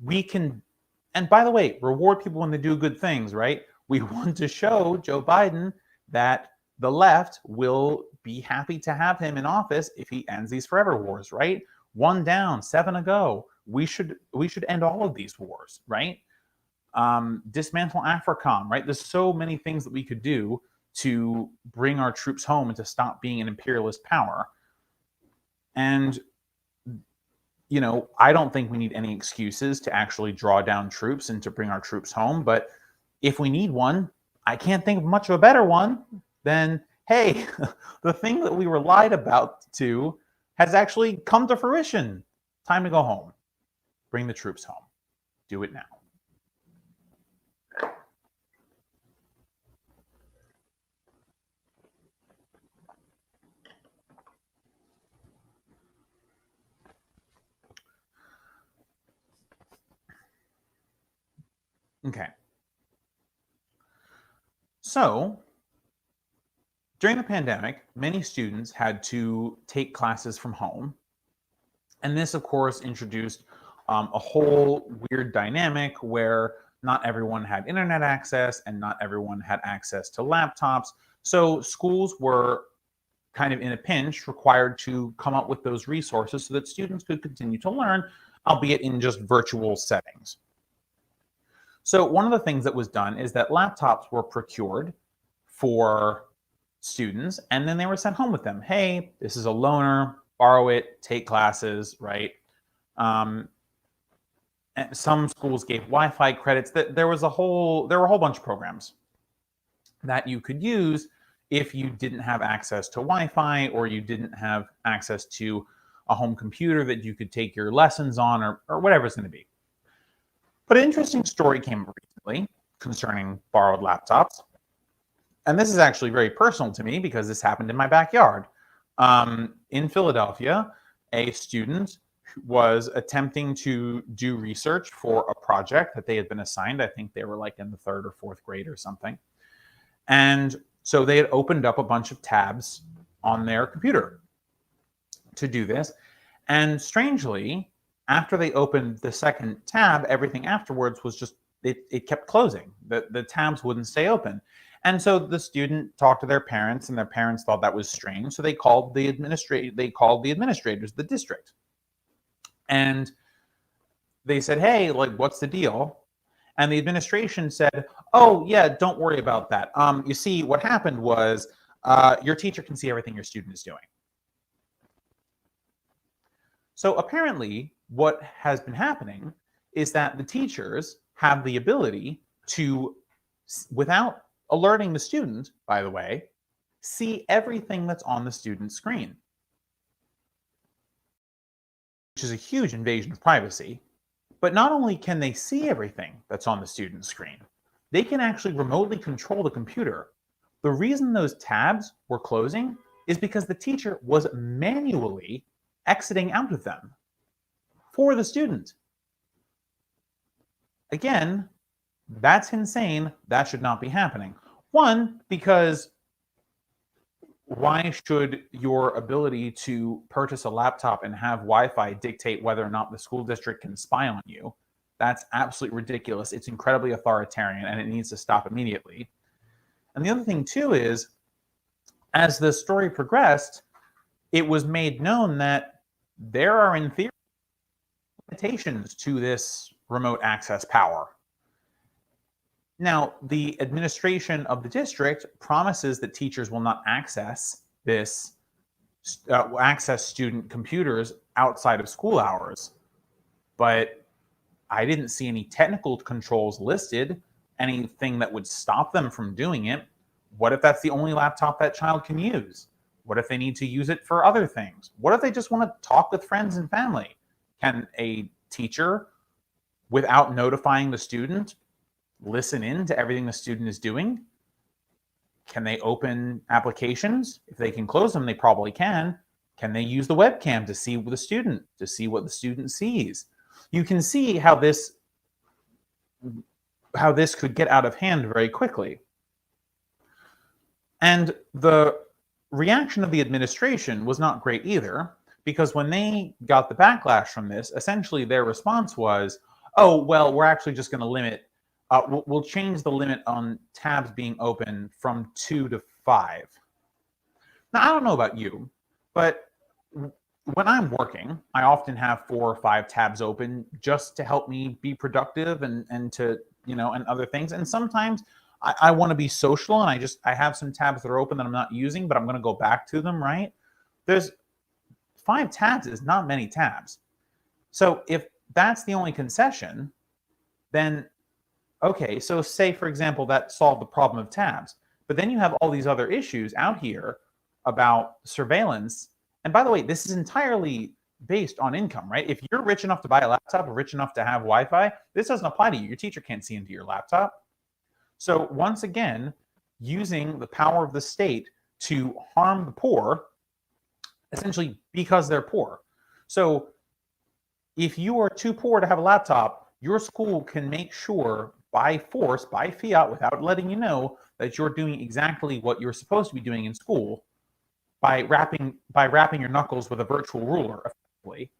We can, and by the way, reward people when they do good things, right? We want to show Joe Biden that the left will be happy to have him in office if he ends these forever wars, right? 1 down, 7 ago. We should end all of these wars, right? Dismantle AFRICOM, right? There's so many things that we could do to bring our troops home and to stop being an imperialist power. And, I don't think we need any excuses to actually draw down troops and to bring our troops home. But if we need one, I can't think of much of a better one than, hey, the thing that we were lied about to has actually come to fruition. Time to go home. Bring the troops home. Do it now. Okay. So, during the pandemic, many students had to take classes from home. And this, of course, introduced a whole weird dynamic where not everyone had internet access and not everyone had access to laptops. So schools were kind of in a pinch, required to come up with those resources so that students could continue to learn, albeit in just virtual settings. So one of the things that was done is that laptops were procured for students, and then they were sent home with them. Hey, this is a loaner, borrow it, take classes, right? And some schools gave Wi-Fi credits. There were a whole bunch of programs that you could use if you didn't have access to Wi-Fi or you didn't have access to a home computer that you could take your lessons on, or whatever it's going to be. But an interesting story came recently concerning borrowed laptops. And this is actually very personal to me because this happened in my backyard. In Philadelphia, a student was attempting to do research for a project that they had been assigned. I think they were like in the 3rd or 4th grade or something. And so they had opened up a bunch of tabs on their computer to do this. And strangely, after they opened the second tab, everything afterwards was just, it kept closing. The tabs wouldn't stay open. And so the student talked to their parents, and their parents thought that was strange. So they called the administrators, the district. And they said, hey, like, what's the deal? And the administration said, oh, yeah, don't worry about that. You see, what happened was your teacher can see everything your student is doing. So apparently, what has been happening is that the teachers have the ability to, without alerting the student, by the way, see everything that's on the student's screen, which is a huge invasion of privacy. But not only can they see everything that's on the student's screen, they can actually remotely control the computer. The reason those tabs were closing is because the teacher was manually exiting out of them for the student. Again, that's insane. That should not be happening. One, because why should your ability to purchase a laptop and have Wi-Fi dictate whether or not the school district can spy on you? That's absolutely ridiculous. It's incredibly authoritarian, and it needs to stop immediately. And the other thing, too, is as the story progressed, it was made known that there are, in theory, limitations to this remote access power. Now, the administration of the district promises that teachers will not access student computers outside of school hours, but I didn't see any technical controls listed, anything that would stop them from doing it. What if that's the only laptop that child can use? What if they need to use it for other things? What if they just want to talk with friends and family? Can a teacher, without notifying the student, listen in to everything the student is doing? Can they open applications? If they can close them, they probably can. Can they use the webcam to see the student, to see what the student sees? You can see how this could get out of hand very quickly. And the reaction of the administration was not great either, because when they got the backlash from this, essentially their response was, oh, well, we're actually just going to limit, we'll change the limit on tabs being open from 2 to 5. Now, I don't know about you, but when I'm working, I often have 4 or 5 tabs open just to help me be productive and to, and other things. And sometimes I want to be social, and I have some tabs that are open that I'm not using, but I'm going to go back to them, right? There's 5 tabs is not many tabs. So if that's the only concession, then okay, so say, for example, that solved the problem of tabs. But then you have all these other issues out here about surveillance. And by the way, this is entirely based on income, right? If you're rich enough to buy a laptop or rich enough to have Wi-Fi, this doesn't apply to you. Your teacher can't see into your laptop. So once again, using the power of the state to harm the poor, essentially because they're poor. So if you are too poor to have a laptop, your school can make sure by force, by fiat, without letting you know, that you're doing exactly what you're supposed to be doing in school by wrapping your knuckles with a virtual ruler, effectively,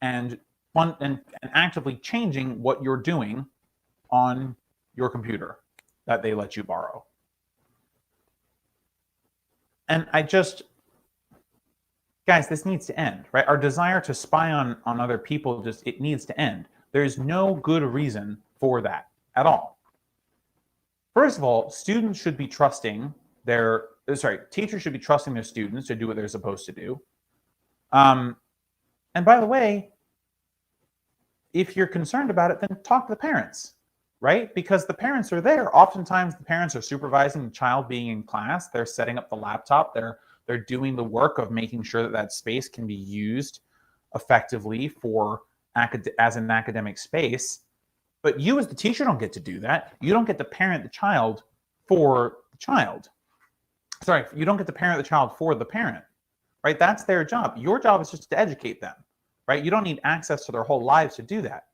and and actively changing what you're doing on your computer that they let you borrow. And guys, this needs to end, right? Our desire to spy on other people, it needs to end. There's no good reason for that at all. First of all, teachers should be trusting their students to do what they're supposed to do. And by the way, if you're concerned about it, then talk to the parents, right? Because the parents are there. Oftentimes, the parents are supervising the child being in class. They're setting up the laptop. They're doing the work of making sure that space can be used effectively as an academic space. But you as the teacher don't get to do that. You don't get to parent the child for the child. Sorry, you don't get to parent the child for the parent, right? That's their job. Your job is just to educate them, right? You don't need access to their whole lives to do that.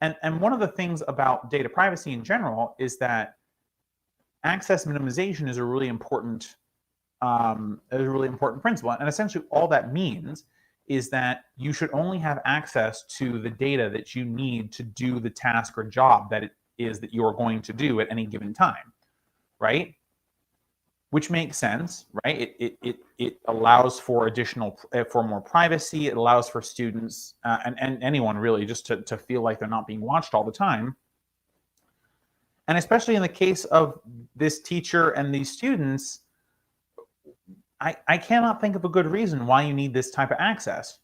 And one of the things about data privacy in general is that access minimization is a really important principle. And essentially all that means is that you should only have access to the data that you need to do the task or job that it is that you're going to do at any given time, right? Which makes sense, right? It allows for more privacy. It allows for students and anyone really just to feel like they're not being watched all the time. And especially in the case of this teacher and these students, I cannot think of a good reason why you need this type of access.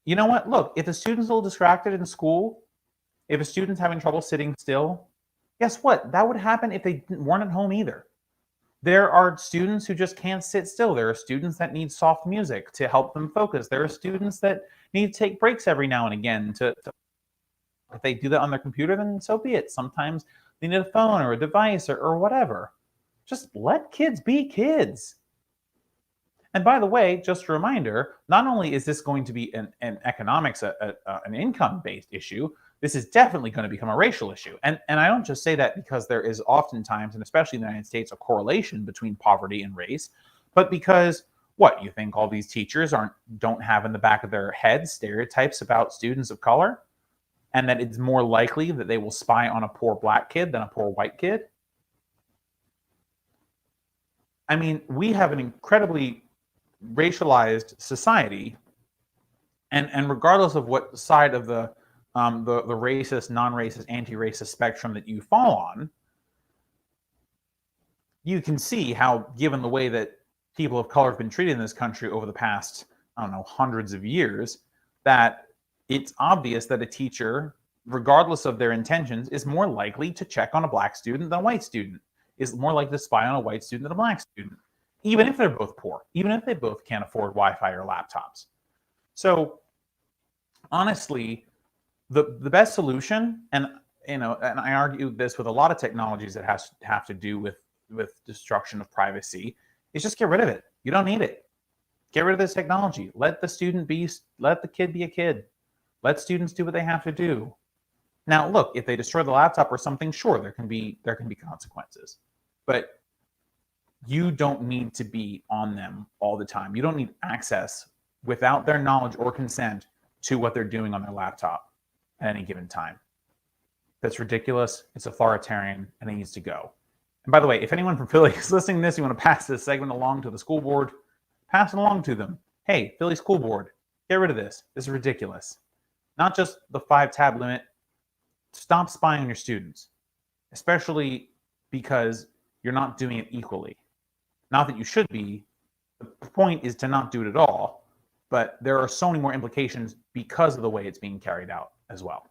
You know what? Look, if a student's a little distracted in school, if a student's having trouble sitting still, guess what? That would happen if they weren't at home either. There are students who just can't sit still. There are students that need soft music to help them focus. There are students that need to take breaks every now and again if they do that on their computer, then so be it. Sometimes they need a phone or a device or whatever. Just let kids be kids. And by the way, just a reminder, not only is this going to be an economics, an income-based issue, this is definitely going to become a racial issue. And I don't just say that because there is oftentimes, and especially in the United States, a correlation between poverty and race, but because what, you think all these teachers don't have in the back of their heads stereotypes about students of color? And that it's more likely that they will spy on a poor black kid than a poor white kid? I mean, we have an incredibly racialized society, and regardless of what side of the racist, non-racist, anti-racist spectrum that you fall on, you can see how, given the way that people of color have been treated in this country over the past, hundreds of years, that it's obvious that a teacher, regardless of their intentions, is more likely to check on a black student than a white student, is more likely to spy on a white student than a black student, even if they're both poor, even if they both can't afford Wi-Fi or laptops. So honestly, the best solution, and I argue this with a lot of technologies that have to do with destruction of privacy, is just get rid of it. You don't need it. Get rid of this technology. Let the kid be a kid. Let students do what they have to do. Now, look, if they destroy the laptop or something, sure, there can be consequences. But you don't need to be on them all the time. You don't need access without their knowledge or consent to what they're doing on their laptop at any given time. That's ridiculous. It's authoritarian, and it needs to go. And by the way, if anyone from Philly is listening to this, you want to pass this segment along to the school board, pass it along to them. Hey, Philly School Board, get rid of this. This is ridiculous. Not just the 5-tab limit. Stop spying on your students, especially because you're not doing it equally. Not that you should be. The point is to not do it at all, but there are so many more implications because of the way it's being carried out as well.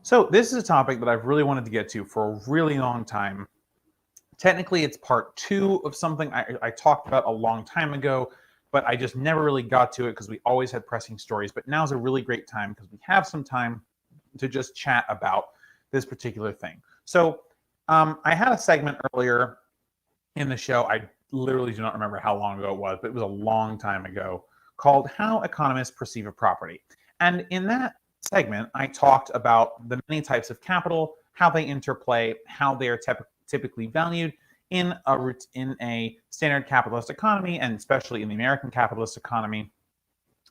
So this is a topic that I've really wanted to get to for a really long time. Technically, it's part 2 of something I talked about a long time ago, but I just never really got to it because we always had pressing stories. But now's a really great time because we have some time to just chat about this particular thing. So I had a segment earlier in the show. I literally do not remember how long ago it was, but it was a long time ago, called How Economists Perceive a Property. And in that segment, I talked about the many types of capital, how they interplay, how they are typically valued in a standard capitalist economy, and especially in the American capitalist economy.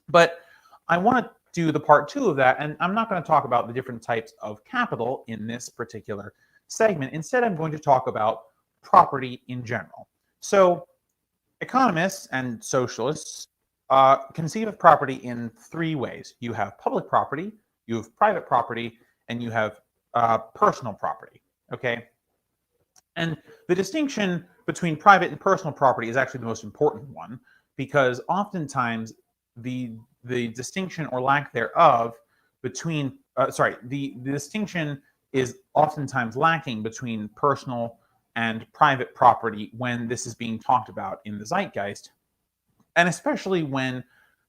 But I want to do the part 2 of that, and I'm not going to talk about the different types of capital in this particular segment. Instead, I'm going to talk about property in general. So economists and socialists conceive of property in 3 ways. You have public property, you have private property, and you have personal property. Okay, and the distinction between private and personal property is actually the most important one, because oftentimes the distinction or lack thereof between the distinction is oftentimes lacking between personal and private property when this is being talked about in the zeitgeist, and especially when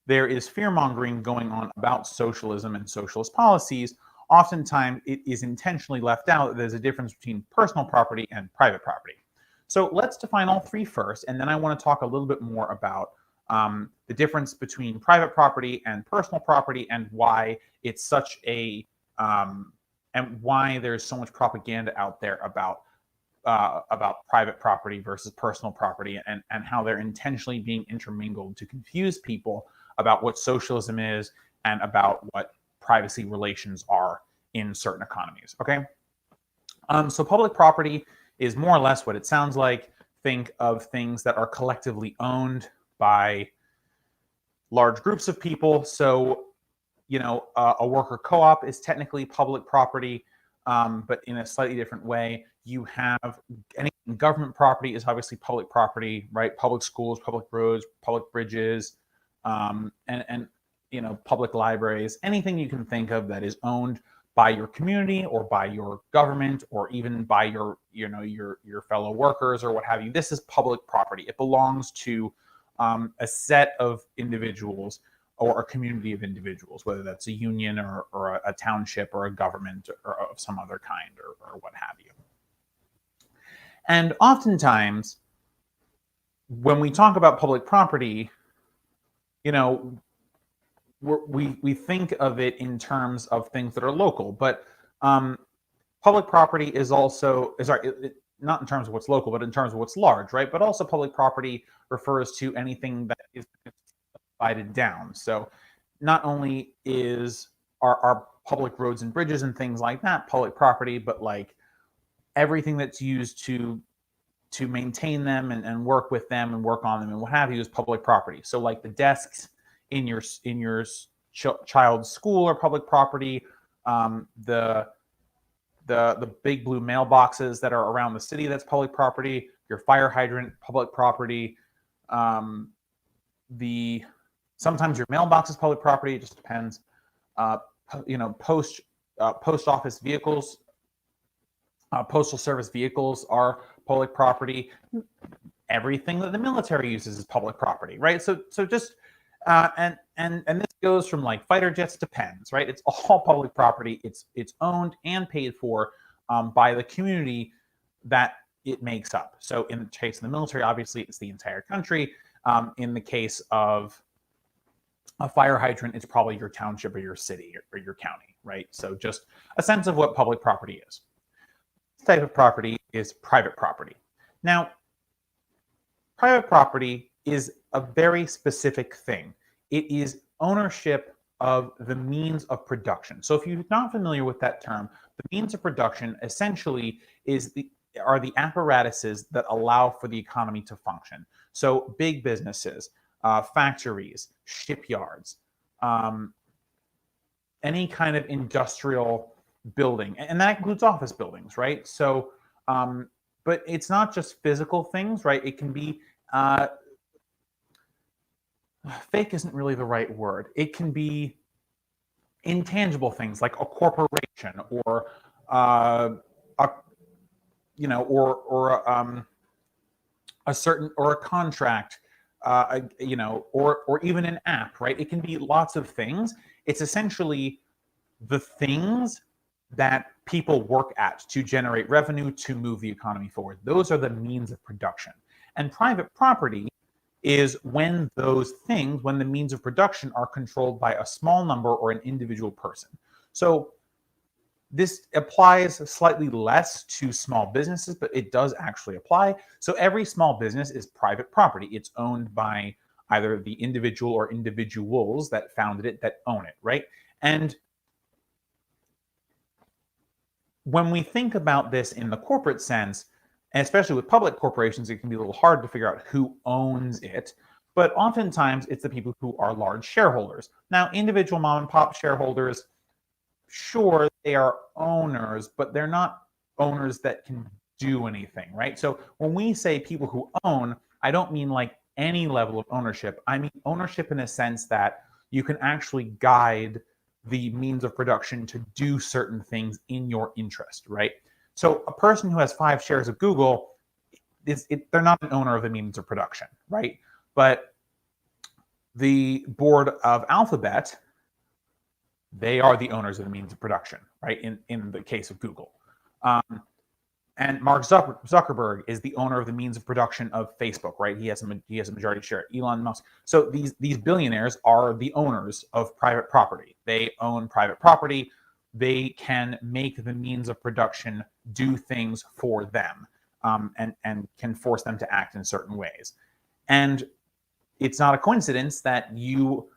there is fear-mongering going on about socialism and socialist policies. Oftentimes it is intentionally left out that there's a difference between personal property and private property. So let's define all 3 first, and then I want to talk a little bit more about the difference between private property and personal property, and why it's such a and why there's so much propaganda out there about private property versus personal property, and how they're intentionally being intermingled to confuse people about what socialism is and about what privacy relations are in certain economies. Okay, so public property is more or less what it sounds like. Think of things that are collectively owned by large groups of people. So, you know, a worker co-op is technically public property, but in a slightly different way. You have any government property is obviously public property, right? Public schools, public roads, public bridges, and you know, public libraries. Anything you can think of that is owned by your community or by your government or even by your fellow workers or what have you. This is public property. It belongs to a set of individuals or a community of individuals, whether that's a union or a township or a government or of some other kind or what have you. And oftentimes, when we talk about public property, you know, we think of it in terms of things that are local, but public property is also, not in terms of what's local, but in terms of what's large, right? But also public property refers to anything that is divided down. So not only is our public roads and bridges and things like that public property, but like everything that's used to maintain them and work with them and work on them and what have you is public property. So like the desks in your child's school are public property. The big blue mailboxes that are around the city, that's public property. Your fire hydrant, public property. Sometimes your mailbox is public property. It just depends. Post office vehicles, postal service vehicles are public property. Everything that the military uses is public property, right? So just and this goes from like fighter jets to pens, right? It's all public property. It's owned and paid for by the community that it makes up. So in the case of the military, obviously it's the entire country. In the case of a fire hydrant, it's probably your township or your city or your county, right? So just a sense of what public property is. This type of property is private property. Now, private property is a very specific thing. It is ownership of the means of production. So if you're not familiar with that term, the means of production essentially are the apparatuses that allow for the economy to function. So big businesses, factories, shipyards, any kind of industrial building, and that includes office buildings, right? So, but it's not just physical things, right? It can be fake isn't really the right word. It can be intangible things like a corporation or a contract, or even an app, right? It can be lots of things. It's essentially the things that people work at to generate revenue to move the economy forward. Those are the means of production. And private property is when those things, when the means of production are controlled by a small number or an individual person. So this applies slightly less to small businesses, but it does actually apply. So every small business is private property. It's owned by either the individual or individuals that founded it that own it, right? And when we think about this in the corporate sense, and especially with public corporations, it can be a little hard to figure out who owns it. But oftentimes, it's the people who are large shareholders. Now, individual mom and pop shareholders, sure, they are owners, but they're not owners that can do anything, right? So when we say people who own, I don't mean like any level of ownership. I mean ownership in a sense that you can actually guide the means of production to do certain things in your interest, right? So a person who has 5 shares of Google, they're not an owner of the means of production, right? But the board of Alphabet, they are the owners of the means of production, right? In the case of Google. And Mark Zuckerberg is the owner of the means of production of Facebook, right? He has a majority share. Elon Musk. So these billionaires are the owners of private property. They own private property. They can make the means of production do things for them, and can force them to act in certain ways. And it's not a coincidence that you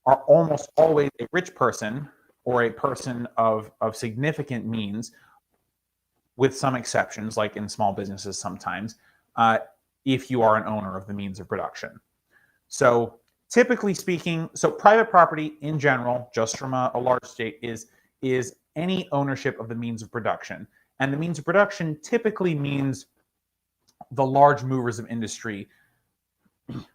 are almost always a rich person or a person of significant means, with some exceptions, like in small businesses sometimes, if you are an owner of the means of production. So typically speaking, so private property in general, just from a large state, is any ownership of the means of production. And the means of production typically means the large movers of industry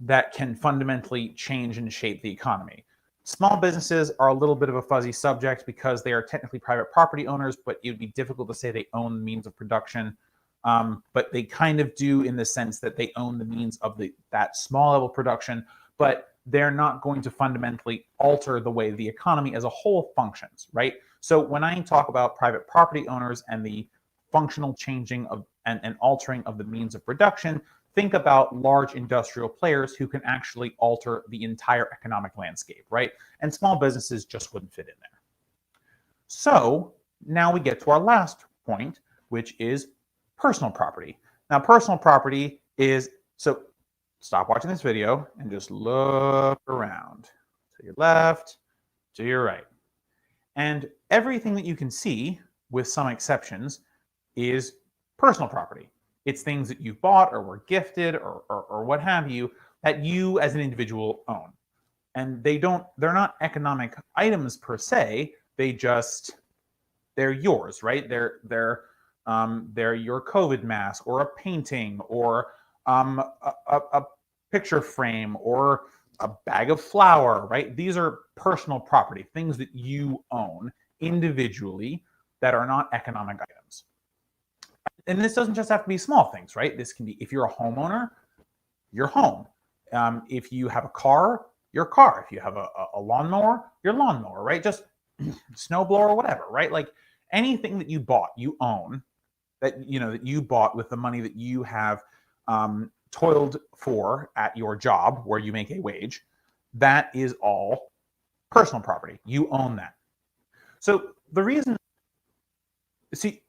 that can fundamentally change and shape the economy. Small businesses are a little bit of a fuzzy subject because they are technically private property owners, but it would be difficult to say they own the means of production. But they kind of do, in the sense that they own the means of that small level production, but they're not going to fundamentally alter the way the economy as a whole functions, right? So when I talk about private property owners and the functional changing of and altering of the means of production, think about large industrial players who can actually alter the entire economic landscape, right? And small businesses just wouldn't fit in there. So now we get to our last point, which is personal property. Now, personal property is, so stop watching this video and just look around to your left, to your right. And everything that you can see, with some exceptions, is personal property. It's things that you've bought or were gifted or what have you, that you as an individual own. And they're not economic items per se, they're yours, right? They're your COVID mask, or a painting, or a picture frame, or a bag of flour, right? These are personal property, things that you own individually that are not economic items. And this doesn't just have to be small things, right? This can be, if you're a homeowner, your home. If you have a car, your car. If you have a lawnmower, your lawnmower, right? Just snowblower, whatever, right? Like anything that you bought, you own, that you bought with the money that you have toiled for at your job where you make a wage, that is all personal property. You own that. So the reason, see,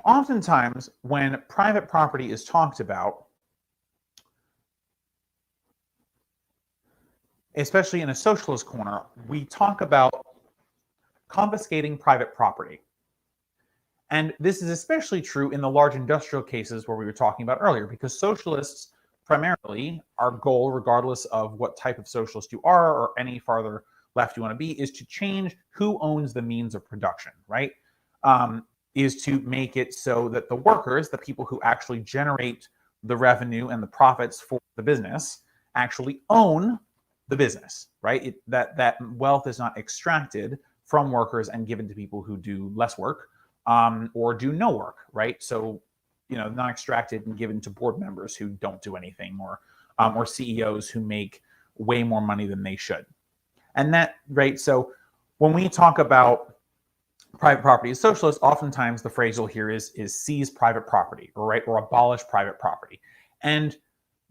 oftentimes when private property is talked about, especially in a socialist corner, we talk about confiscating private property. And this is especially true in the large industrial cases where we were talking about earlier, because socialists primarily, our goal, regardless of what type of socialist you are or any farther left you want to be, is to change who owns the means of production, right? Is to make it so that the workers, the people who actually generate the revenue and the profits for the business, actually own the business, right? That wealth is not extracted from workers and given to people who do less work, or do no work, right? So, not extracted and given to board members who don't do anything, or CEOs who make way more money than they should. And that, right? So when we talk about private property as socialists, oftentimes the phrase you'll hear is seize private property, or abolish private property. And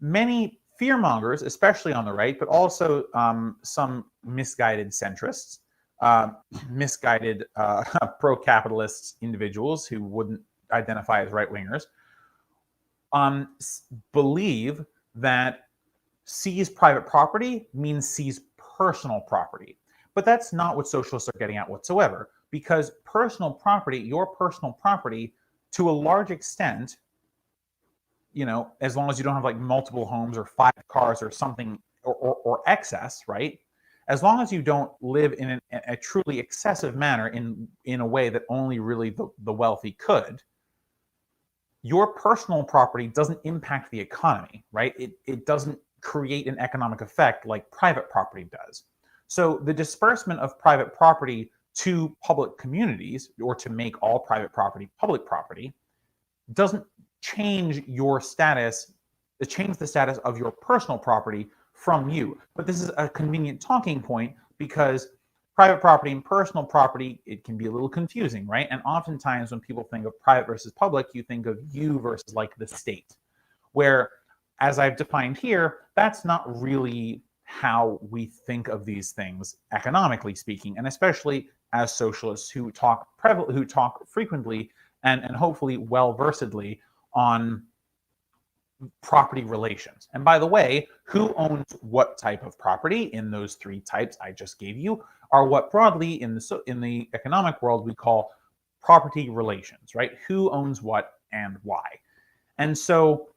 many fearmongers, especially on the right, but also some misguided centrists, misguided pro-capitalist individuals who wouldn't identify as right-wingers, believe that seize private property means seize personal property. But that's not what socialists are getting at whatsoever, because personal property, your personal property, to a large extent, as long as you don't have like multiple homes or 5 cars or something or excess, right? As long as you don't live in a truly excessive manner in a way that only really the wealthy could, your personal property doesn't impact the economy, right? It doesn't create an economic effect like private property does. So the disbursement of private property to public communities, or to make all private property public property, doesn't change your status, change the status of your personal property from you. But this is a convenient talking point because private property and personal property, it can be a little confusing, right? And oftentimes when people think of private versus public, you think of you versus like the state, where, as I've defined here, that's not really how we think of these things economically speaking, and especially as socialists who talk frequently and hopefully well-versedly on property relations. And by the way, who owns what type of property in those 3 types I just gave you are what broadly in the economic world we call property relations, right? Who owns what and why. And so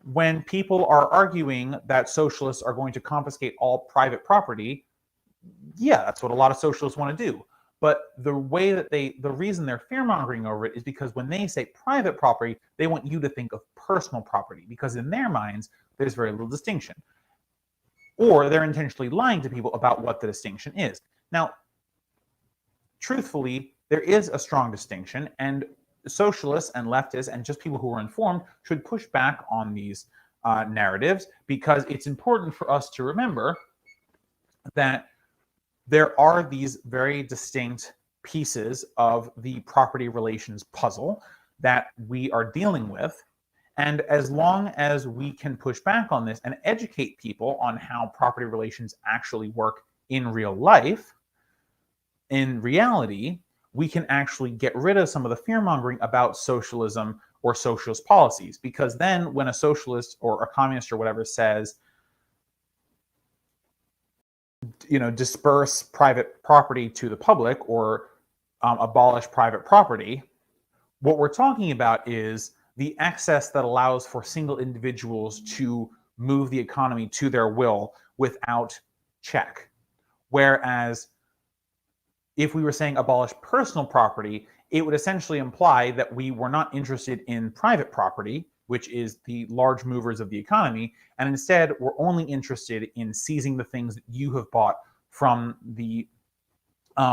when people are arguing that socialists are going to confiscate all private property, yeah, that's what a lot of socialists want to do. But the reason they're fear-mongering over it is because when they say private property, they want you to think of personal property, because in their minds, there's very little distinction. Or they're intentionally lying to people about what the distinction is. Now, truthfully, there is a strong distinction, and socialists and leftists and just people who are informed should push back on these narratives, because it's important for us to remember that there are these very distinct pieces of the property relations puzzle that we are dealing with. And as long as we can push back on this and educate people on how property relations actually work in real life, in reality, we can actually get rid of some of the fear-mongering about socialism or socialist policies. Because then when a socialist or a communist or whatever says, disperse private property to the public, or abolish private property, what we're talking about is the access that allows for single individuals to move the economy to their will without check. Whereas if we were saying abolish personal property, it would essentially imply that we were not interested in private property, which is the large movers of the economy, and instead we're only interested in seizing the things that you have bought from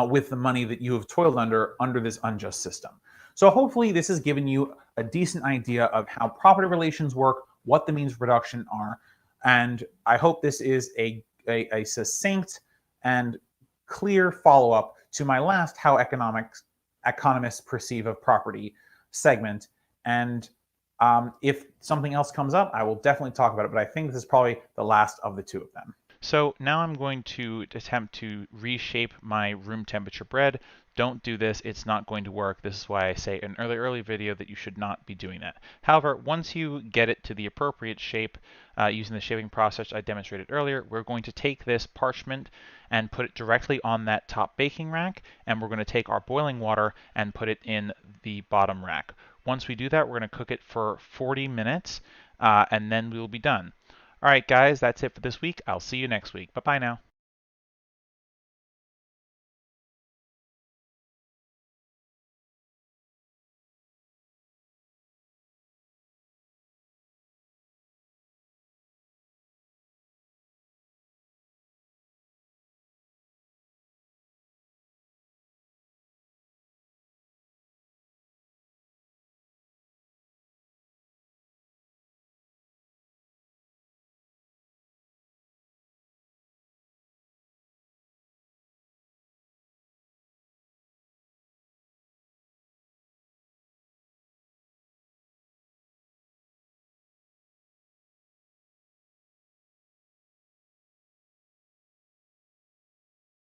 with the money that you have toiled under this unjust system. So hopefully this has given you a decent idea of how property relations work, what the means of production are, and I hope this is a succinct and clear follow-up to my last How Economists Perceive of Property segment. And if something else comes up, I will definitely talk about it, but I think this is probably the last of the 2 of them. So now I'm going to attempt to reshape my room temperature bread. Don't do this, it's not going to work. This is why I say in an early video that you should not be doing that. However, once you get it to the appropriate shape using the shaping process I demonstrated earlier, we're going to take this parchment and put it directly on that top baking rack, and we're going to take our boiling water and put it in the bottom rack. Once we do that, we're going to cook it for 40 minutes, and then we will be done. All right, guys, that's it for this week. I'll see you next week. Bye-bye now.